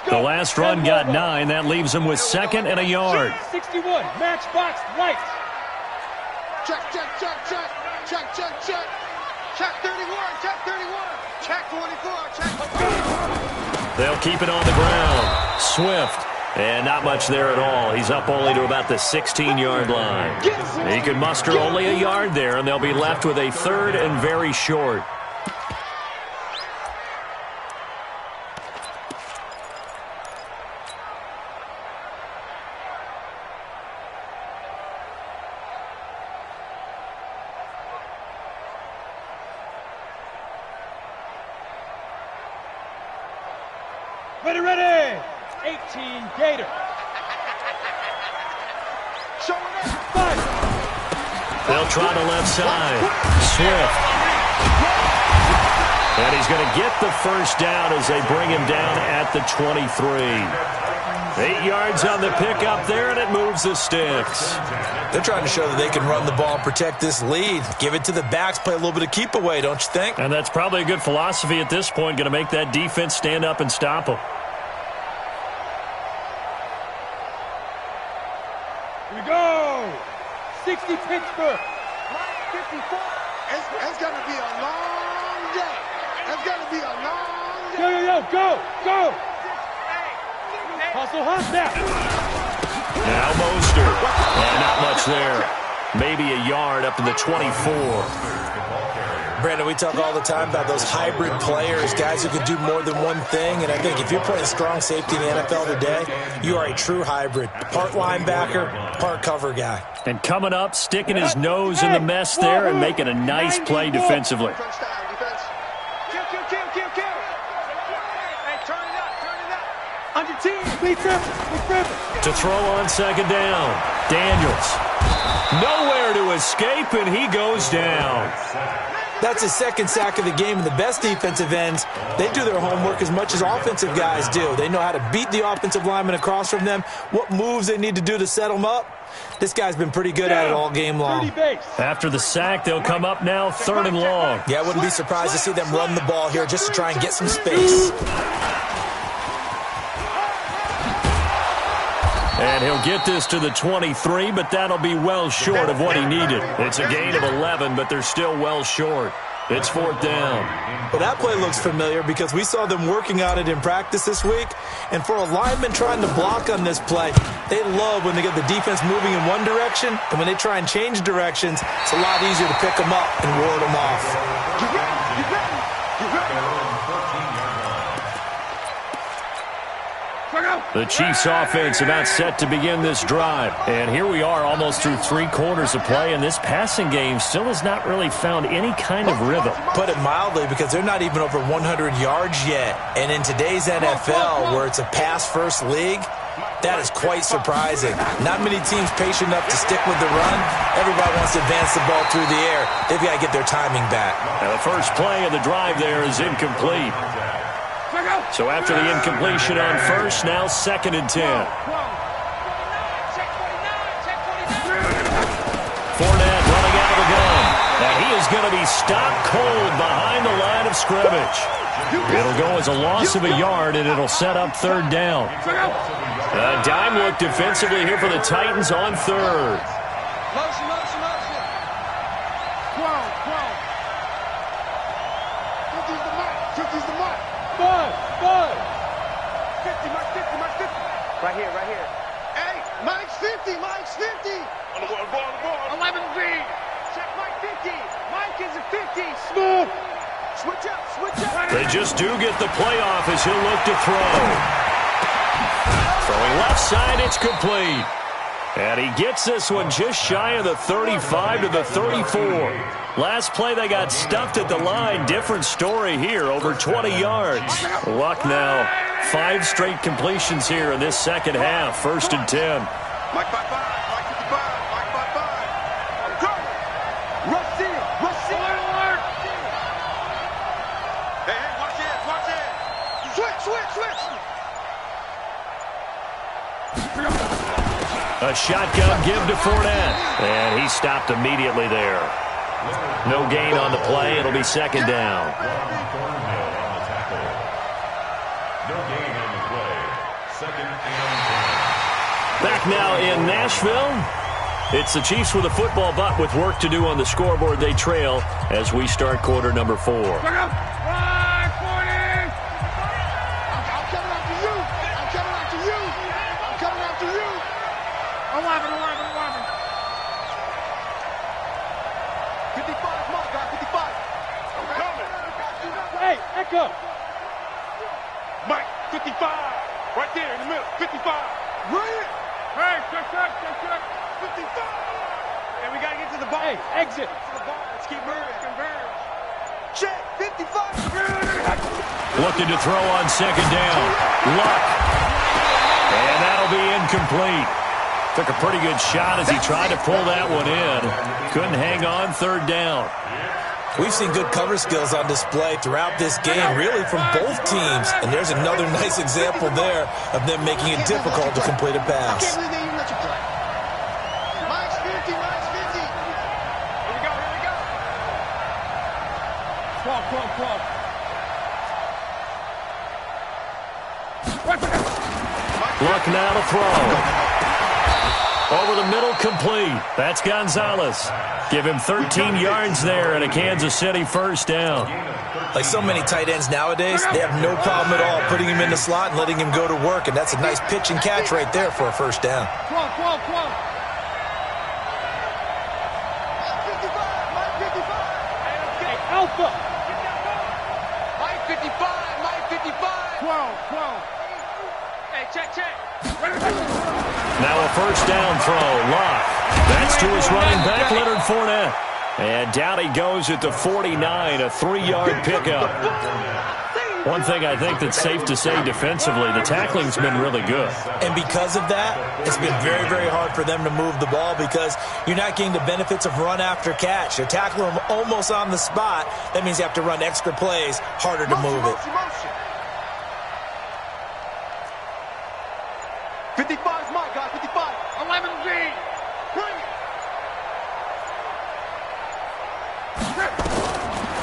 E: The last run got 9. That leaves him with 2nd and a yard.
J: 61, matchbox right.
I: Check. Check 31, check 31. Check 24, check 24.
E: They'll keep it on the ground. Swift. And not much there at all. He's up only to about the 16-yard line. He could muster only a yard there, and they'll be left with a 3rd and very short.
J: Ready. 18 Gator.
E: They'll try the left side. Swift. And he's going to get the first down as they bring him down at the 23. 8 yards on the pickup there, and it moves the sticks.
F: They're trying to show that they can run the ball and protect this lead. Give it to the backs, play a little bit of keep away, don't you think?
E: And that's probably a good philosophy at this point, going to make that defense stand up and stop them.
J: Here we go. 60 Pittsburgh.
I: 54. It's going to be a long day. It's going to be a long day.
J: Go. Hustle, snap.
E: Now Mostert. And not much there. Maybe a yard up to the 24.
F: Brandon, we talk all the time about those hybrid players, guys who can do more than one thing. And I think if you're playing strong safety in the NFL today, you are a true hybrid. Part linebacker, part cover guy.
E: And coming up, sticking his nose in the mess there and making a nice play defensively.
I: Kill.
J: Under 10. Be tripping.
E: To throw on second down. Daniels. Nowhere to escape, and he goes down.
F: That's his second sack of the game, and the best defensive ends, they do their homework as much as offensive guys do. They know how to beat the offensive lineman across from them, what moves they need to do to set them up. This guy's been pretty good at it all game long.
E: After the sack, they'll come up now 3rd and long.
F: Yeah, I wouldn't be surprised to see them run the ball here just to try and get some space.
E: And he'll get this to the 23, but that'll be well short of what he needed. It's a gain of 11, but they're still well short. It's 4th down.
F: Well, that play looks familiar because we saw them working on it in practice this week. And for a lineman trying to block on this play, they love when they get the defense moving in one direction, and when they try and change directions, it's a lot easier to pick them up and ward them off.
E: The Chiefs' offense about set to begin this drive. And here we are almost through 3 quarters of play, and this passing game still has not really found any kind of rhythm.
F: Put it mildly, because they're not even over 100 yards yet. And in today's NFL, where it's a pass-first league, that is quite surprising. Not many teams patient enough to stick with the run. Everybody wants to advance the ball through the air. They've got to get their timing back.
E: Now the first play of the drive there is incomplete. So after the incompletion on first, now 2nd and 10. Fournette running out of the gun. And he is going to be stopped cold behind the line of scrimmage. It'll go as a loss of a yard, and it'll set up 3rd down. A dime look defensively here for the Titans on 3rd.
J: Motion. 50's the mark. Bud. 50, Mike 50.
K: Right here.
I: Hey, Mike's 50. On the ball.
J: 11B.
I: Check Mike 50. Mike is a 50.
J: Smooth.
I: Switch up.
E: They just do get the playoff as he'll look to throw. Throwing left side, it's complete. And he gets this one just shy of the 35 to the 34. Last play, they got stuffed at the line. Different story here, over 20 yards. Luck now. 5 straight completions here in this second half. 1st and 10.
I: Mike 55. Mike 55. I'm coming. Rush in. Alert. Hey, watch it. Switch.
E: A shotgun give to Fournette. And he stopped immediately there. No gain on the play. It'll be 2nd down.
G: No gain on the play. 2nd and 10.
E: Back now in Nashville. It's the Chiefs with a football, but with work to do on the scoreboard. They trail as we start quarter number 4.
J: I'm coming after you. 11.
I: 55, Mike, got 55. I'm coming.
J: Hey, Echo.
I: Mike 55. Right there in the middle. 55. Right.
J: Hey, check.
I: 55. And we got to get to the ball.
J: Hey, exit.
I: To the ball. Let's keep moving. Converge. Check. 55.
E: Looking to throw on 2nd down. Luck. And that'll be incomplete. Took a pretty good shot as he tried to pull that one in. Couldn't hang on 3rd down.
F: We've seen good cover skills on display throughout this game, really from both teams. And there's another nice example there of them making it difficult to complete a pass.
I: I can't believe they even let you play. Mike's 50. Here we go.
J: 12.
E: Luck now to throw. Over the middle, complete. That's Gonzalez. Give him 13 yards there and a Kansas City 1st down.
F: Like so many tight ends nowadays, they have no problem at all putting him in the slot and letting him go to work, and that's a nice pitch and catch right there for a 1st down.
J: 12.
I: Mike 55.
J: Hey, Alpha.
I: Mike 55.
J: 12.
I: Hey, check.
E: Now a 1st down throw. Luck. That's to his running back, Leonard Fournette. And down he goes at the 49, a 3-yard pickup. One thing I think that's safe to say defensively, the tackling's been really good.
F: And because of that, it's been very, very hard for them to move the ball because you're not getting the benefits of run after catch. You're tackling them almost on the spot. That means you have to run extra plays, harder to move it.
I: 55 is my guy, 55. 11Z. Bring it.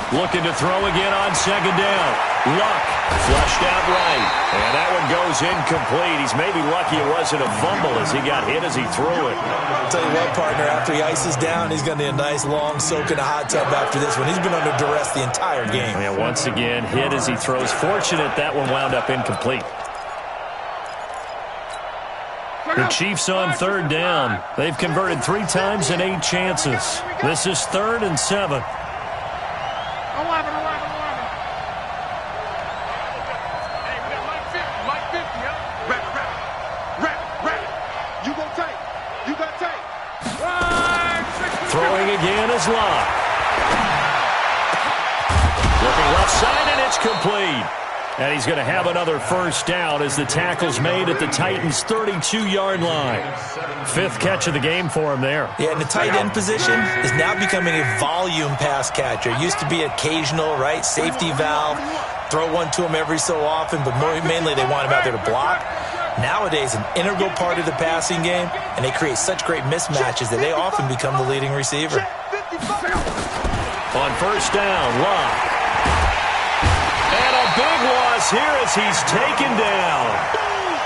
E: Looking to throw again on second down. Luck flushed out right. And that one goes incomplete. He's maybe lucky it wasn't a fumble as he got hit as he threw it.
F: I'll tell you what, partner, after he ices down, he's going to need a nice long soak in a hot tub after this one. He's been under duress the entire game.
E: And once again, hit as he throws. Fortunate that one wound up incomplete. The Chiefs on third down. They've converted 3 times in 8 chances. This is 3rd and 7.
I: 11. Hey, we got Mike 50, huh? Rep. You gonna take. You gotta take.
E: Throwing again is Locke. Looking left side, and it's complete. And he's going to have another first down as the tackle's made at the Titans' 32-yard line. 5th catch of the game for him there.
F: Yeah, and the tight end position is now becoming a volume pass catcher. It used to be occasional, right? Safety valve, throw one to him every so often, but mainly they want him out there to block. Nowadays, an integral part of the passing game, and they create such great mismatches that they often become the leading receiver.
E: On first down, Locke. And a big loss here as he's taken down.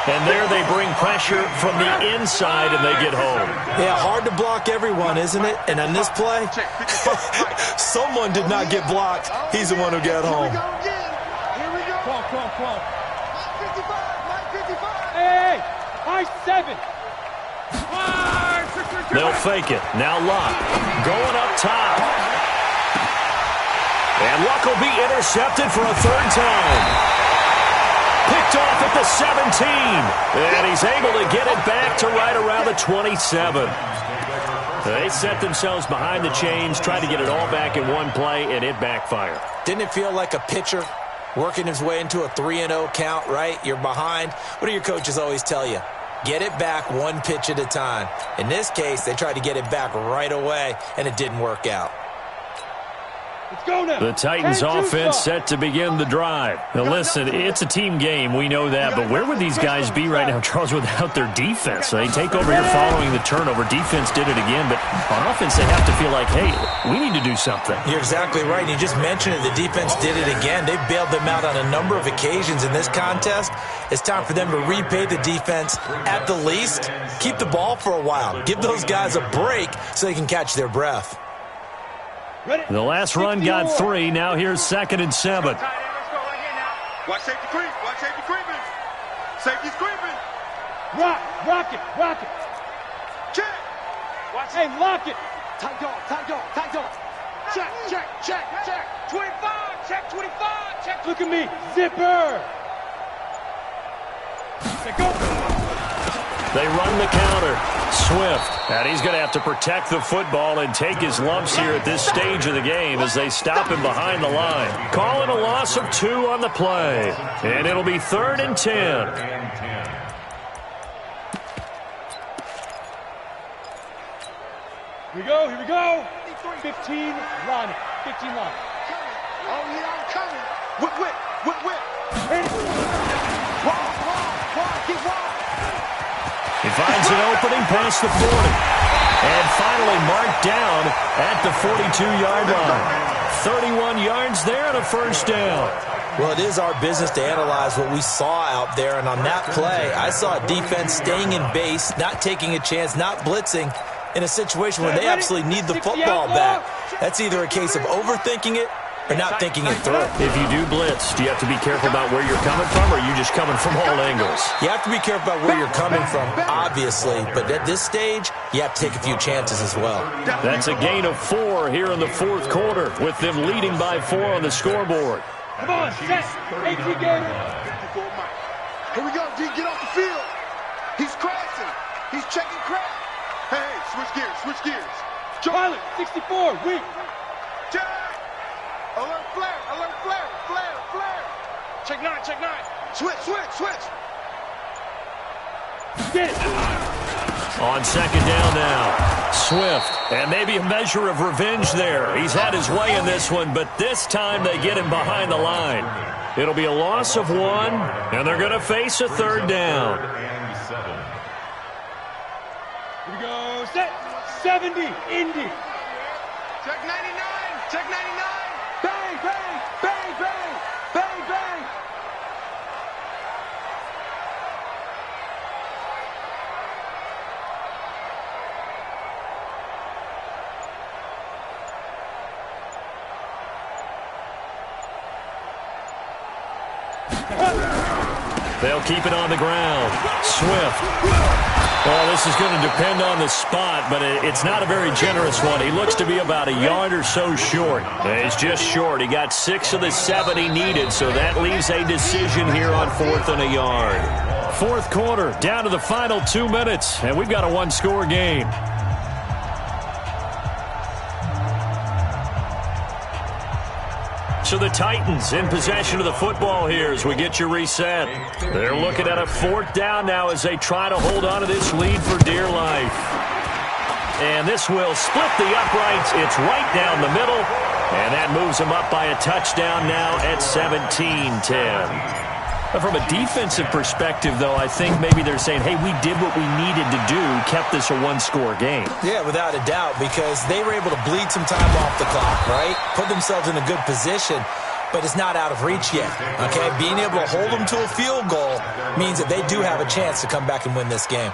E: And there they bring pressure from the inside and they get home.
F: Yeah, hard to block everyone, isn't it? And on this play, someone did not get blocked. He's the one who got home.
I: Here we go. Come on. Mike 55.
J: Hey, high 7.
E: They'll fake it. Now Locke going up top. And Luck will be intercepted for a 3rd time. Picked off at the 17. And he's able to get it back to right around the 27. They set themselves behind the chains, tried to get it all back in one play, and it backfired.
F: Didn't it feel like a pitcher working his way into a 3-0 count, right? You're behind. What do your coaches always tell you? Get it back one pitch at a time. In this case, they tried to get it back right away, and it didn't work out.
J: Let's go now.
E: The Titans offense set to begin the drive. Now listen, it's a team game. We know that. But where would these guys be right now, Charles, without their defense? They take over here following the turnover. Defense did it again. But on offense, they have to feel like, hey, we need to do something.
F: You're exactly right. You just mentioned it. The defense did it again. They bailed them out on a number of occasions in this contest. It's time for them to repay the defense at the least. Keep the ball for a while. Give those guys a break so they can catch their breath.
E: The last run got 3. Now here's 2nd and 7.
I: Watch safety creep. Watch safety creeping. Safety's creeping.
J: Rock it.
I: Check. Watch
J: Hey, lock it.
I: Tight dog. Check. 25. Check 25. Check.
J: Look at me. Zipper. Let's go.
E: They run the counter. Swift. And he's going to have to protect the football and take his lumps here at this stage of the game as they stop him behind the line. Calling a loss of 2 on the play. And it'll be 3rd and 10.
J: Here we go. 15 line. 15 line.
I: Oh, yeah, I'm coming. Whip. Wide, get wide.
E: He finds an opening past the 40. And finally marked down at the 42-yard line. 31 yards there and a first down.
F: Well, it is our business to analyze what we saw out there. And on that play, I saw a defense staying in base, not taking a chance, not blitzing in a situation where they absolutely need the football back. That's either a case of overthinking it or not thinking it through.
E: If you do blitz, do you have to be careful about where you're coming from, or are you just coming from all angles?
F: You have to be careful about where you're coming from, obviously. But at this stage, you have to take a few chances as well.
E: That's a gain of 4 here in the 4th quarter, with them leading by 4 on the scoreboard.
J: Come on, set. 18 game.
I: Here we go, D. Get off the field. He's crashing. He's checking crash. Hey, switch gears.
J: Pilot, 64, weak.
I: Check. Alert flare.
J: check nine, check nine.
I: Switch, switch, switch.
J: Get it.
E: On second down now, Swift. And maybe a measure of revenge there. He's had his way in this one, but this time they get him behind the line. It'll be a loss of 1, and they're going to face a third down.
J: Here we go. Set. 70. Indy.
I: Check 99. Check 99.
J: Bang, bang, bang, bang, bang, bang.
E: They'll keep it on the ground. Swift. Well, this is going to depend on the spot, but it's not a very generous one. He looks to be about a yard or so short. He's just short. He got 6 of the 7 he needed, so that leaves a decision here on 4th and a yard. Fourth quarter, down to the final 2 minutes, and we've got a one-score game. So the Titans in possession of the football here as we get you reset. They're looking at a 4th down now as they try to hold on to this lead for dear life. And this will split the uprights. It's right down the middle. And that moves them up by a touchdown now at 17-10. From a defensive perspective, though, I think maybe they're saying, hey, we did what we needed to do, kept this a one-score game.
F: Yeah, without a doubt, because they were able to bleed some time off the clock, right? Put themselves in a good position, but it's not out of reach yet, okay? Being able to hold them to a field goal means that they do have a chance to come back and win this game.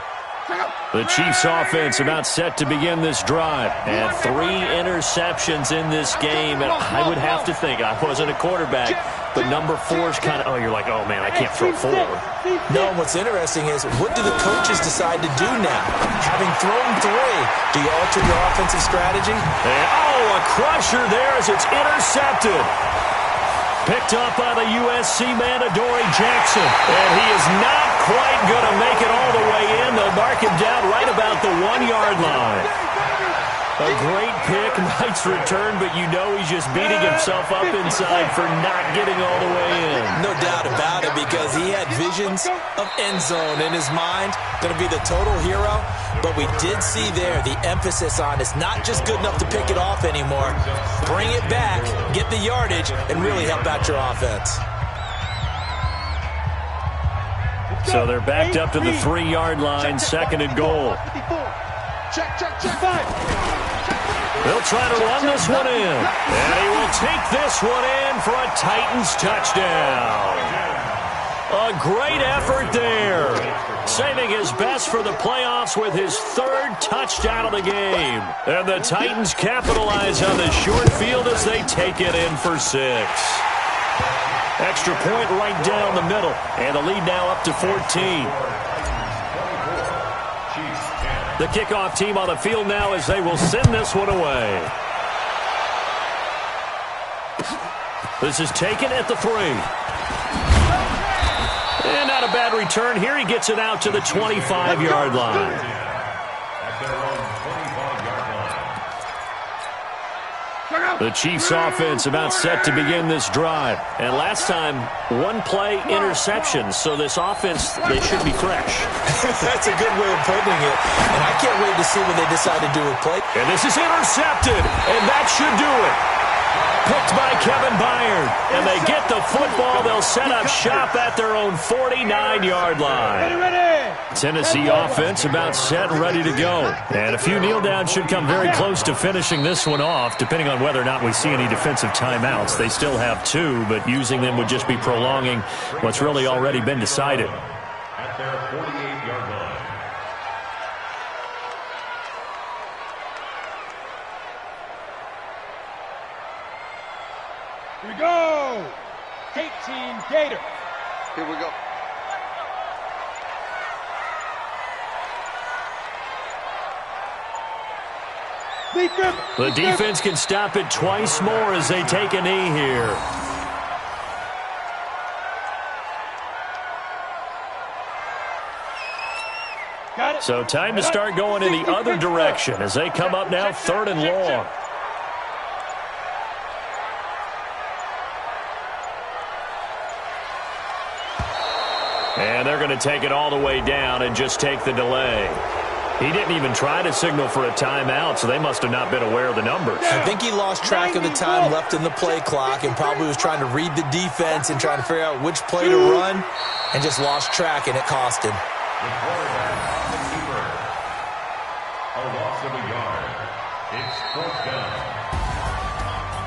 E: The Chiefs offense about set to begin this drive. And 3 interceptions in this game. And I would have to think, I wasn't a quarterback, but number 4 is kind of, you're like, oh, man, I can't throw 4.
F: No, what's interesting is, what do the coaches decide to do now? Having thrown 3, do you alter your offensive strategy?
E: And, a crusher there as it's intercepted. Picked up by the USC man, Adoree Jackson. And he is not quite going to make it all the way in. They'll mark him down right about the 1-yard line. A great pick, nice return, but you know he's just beating himself up inside for not getting all the way in.
F: No doubt about it, because he had visions of end zone in his mind. Going to be the total hero. But we did see there the emphasis on it's not just good enough to pick it off anymore. Bring it back, get the yardage, and really help out your offense.
E: So they're backed up to the 3-yard line, 2nd and goal.
J: Check, check, check. 5.
E: They'll try to run this one in. And he will take this one in for a Titans touchdown. A great effort there. Saving his best for the playoffs with his 3rd touchdown of the game. And the Titans capitalize on the short field as they take it in for 6. Extra point right down the middle. And the lead now up to 14. The kickoff team on the field now as they will send this one away. This is taken at the 3. And not a bad return here. He gets it out to the 25-yard line. The Chiefs offense about set to begin this drive. And last time, 1-play interception. So this offense, they should be fresh.
F: That's a good way of putting it. And I can't wait to see what they decide to do with play.
E: And this is intercepted. And that should do it. Picked by Kevin Byard. And they get the football. They'll set up shop at their own 49-yard line. Tennessee offense about set and ready to go. And a few kneel downs should come very close to finishing this one off, depending on whether or not we see any defensive timeouts. They still have 2, but using them would just be prolonging what's really already been decided.
G: At their 48-yard line.
J: Here we go. 18 Gator.
I: Here we go.
E: The defense can stop it twice more as they take a knee here. So time to start going in the other direction as they come up now 3rd and long. And they're going to take it all the way down and just take the delay. He didn't even try to signal for a timeout, so they must have not been aware of the numbers.
F: I think he lost track of the time left in the play clock and probably was trying to read the defense and trying to figure out which play to run and just lost track, and it cost him.
G: The quarterback on the keeper. A loss of a yard. It's 4th down.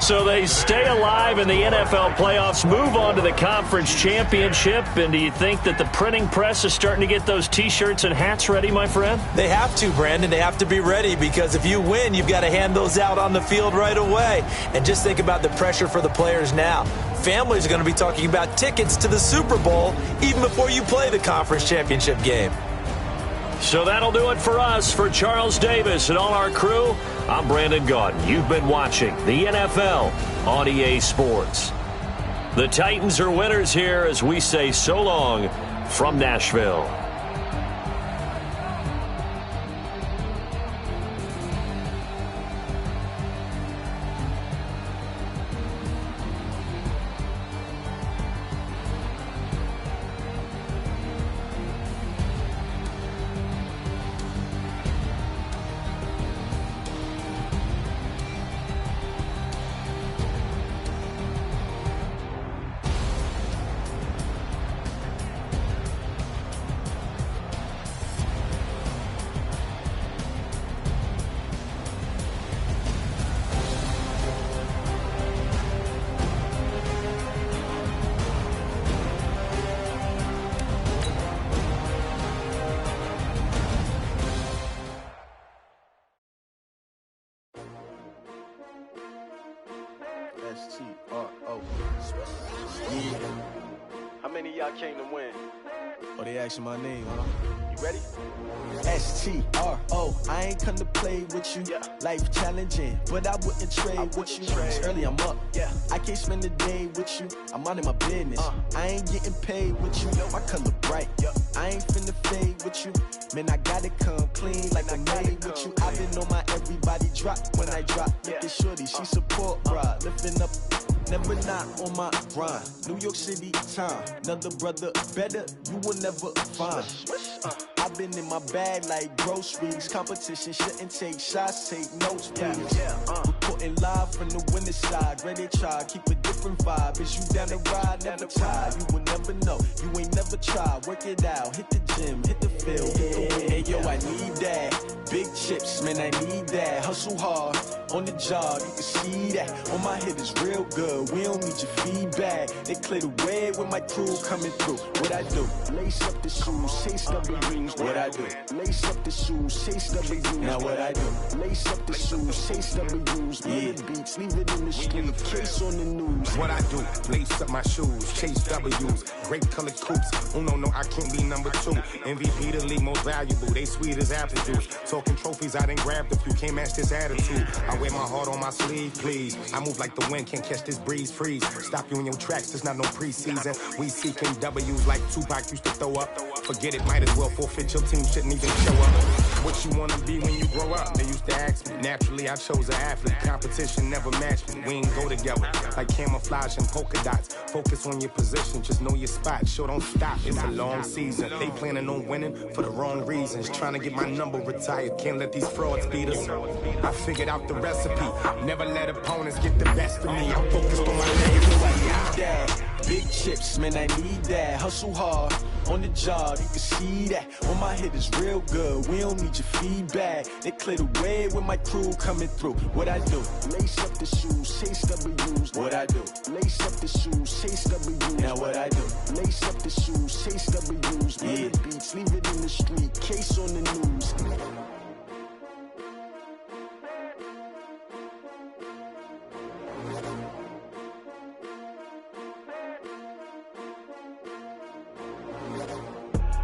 E: So they stay alive in the NFL playoffs, move on to the conference championship. And do you think that the printing press is starting to get those T-shirts and hats ready, my friend?
F: They have to, Brandon. They have to be ready because if you win, you've got to hand those out on the field right away. And just think about the pressure for the players now. Families are going to be talking about tickets to the Super Bowl even before you play the conference championship game.
E: So that'll do it for us. For Charles Davis and all our crew, I'm Brandon Gaudin. You've been watching the NFL on EA Sports. The Titans are winners here as we say so long from Nashville.
C: S-T-R-O. Yeah.
L: How many of y'all came to win?
C: Oh, they asking my name, huh?
L: You ready?
C: S-T-R-O. I ain't come to play with you.
L: Yeah.
C: Life challenging, but I wouldn't trade with you. It's early, I'm up.
L: Yeah.
C: I can't spend the day with you. I'm out of my business. I ain't getting paid with you. My color bright.
L: Yeah.
C: I ain't finna fade with you. Man, I gotta come clean like I made with you. I've been on my everybody drop when I drop. Look at shorty, she support, bruh. Lifting up, never not on my grind. New York City time, another brother better, you will never find. I've been in my bag like groceries. Competition shouldn't take shots, take notes, please. Reporting live from the winning side. Ready to try, keep a different vibe. Is you down the ride, never tired. You will never know, you ain't never tried. Work it out, hit the gym, hit the field. Hey yo, I need that. Big chips, man, I need that. Hustle hard, on the job, you can see that. On my head is real good, we don't need your feedback. They clear the way with my crew coming through. What I do? Lace up the shoes, chase W's. What I do? Lace up the shoes, chase W's. Now what I do? Lace up the shoes, chase W's. Yeah, beats, leave it in the street, case on the news.
M: What I do? Lace up my shoes, chase W's. Grape colored coops. Oh no, I can't be number 2. MVP the league most valuable. They sweet as apple juice. Talking trophies, I done grabbed a few. Can't match this attitude. I wear my heart on my sleeve, please. I move like the wind, can't catch this breeze. Freeze. Stop you in your tracks. There's not no preseason. We seeking W's like Tupac used to throw up. Forget it, might as well forfeit. Your team shouldn't even show up. What you wanna be when you grow up? They used to ask me. Naturally, I chose an athlete. Competition never matched me. We ain't go together like camouflage and polka dots. Focus on your position, just know your spot. Sure, don't stop. It's a long season. They planning on winning for the wrong reasons. Trying to get my number retired. Can't let these frauds beat us. I figured out the recipe. Never let opponents get the best of me. I'm focused on my name.
C: I need that. Big chips, man, I need that. Hustle hard, on the job, you can see that. On my head is real good, we don't need your feedback. They clear the way with my crew coming through. What I do? Lace up the shoes, chase W's. What I do? Lace up the shoes, chase W's. Now what I do? Lace up the shoes, chase W's. Yeah, beats, leave it in the street, case on the news.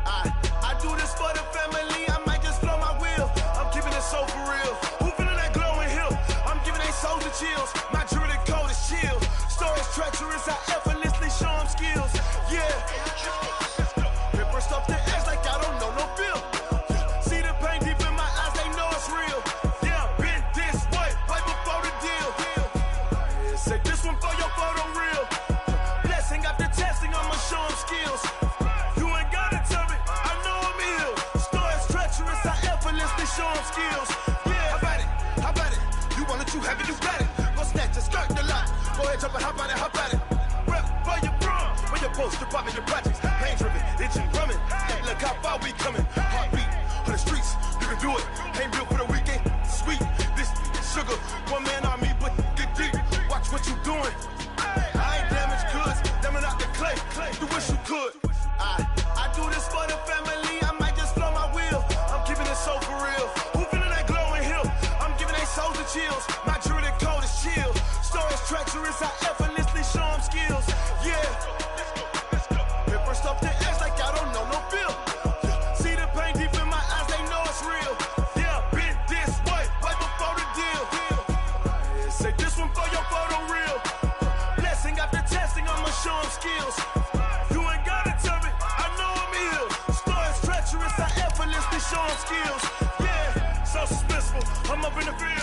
A: I do this for the family, I might just blow my wheel. I'm keeping it so for real. Who feeling that glowing hill? I'm giving they souls the chills. My jewelry code is chill. Stories treacherous, I effortlessly show them skills. Yeah. Paper stuff the edge like I don't know no bill. See the pain deep in my show them skills. Yeah, how about it? How about it? You want it, you have it, you got it. Go snatch it, skirt the lot. Go ahead, jump it, hop on it, hop on it. Rep for your brum, for your poster, popping your projects. Pain driven, engine drumming. Hey, look how far we coming. Heartbeat on the streets, you can do it. Ain't built for the weekend. Sweet, this sugar, one man army, but get deep. Watch what you doing. I ain't damaged goods, damn it out the clay. You wish you could. I do this for the family. I might just blow my wheel. I'm keeping it so for real. Who feeling that glowing hill? I'm giving they souls the chills. My jewelry code is chill. Stories treacherous, I effortlessly show them skills. Yeah. Hit first off the edge like I don't know no feel. See the pain deep in my eyes, they know it's real. Yeah, been this way, right before the deal. Yeah, say this one for your photo reel. Blessing after testing, I'ma show them skills. You ain't gotta tell me, I know I'm ill. Stories treacherous, I effortlessly show them skills. Yeah, so suspenseful, I'm up in the field.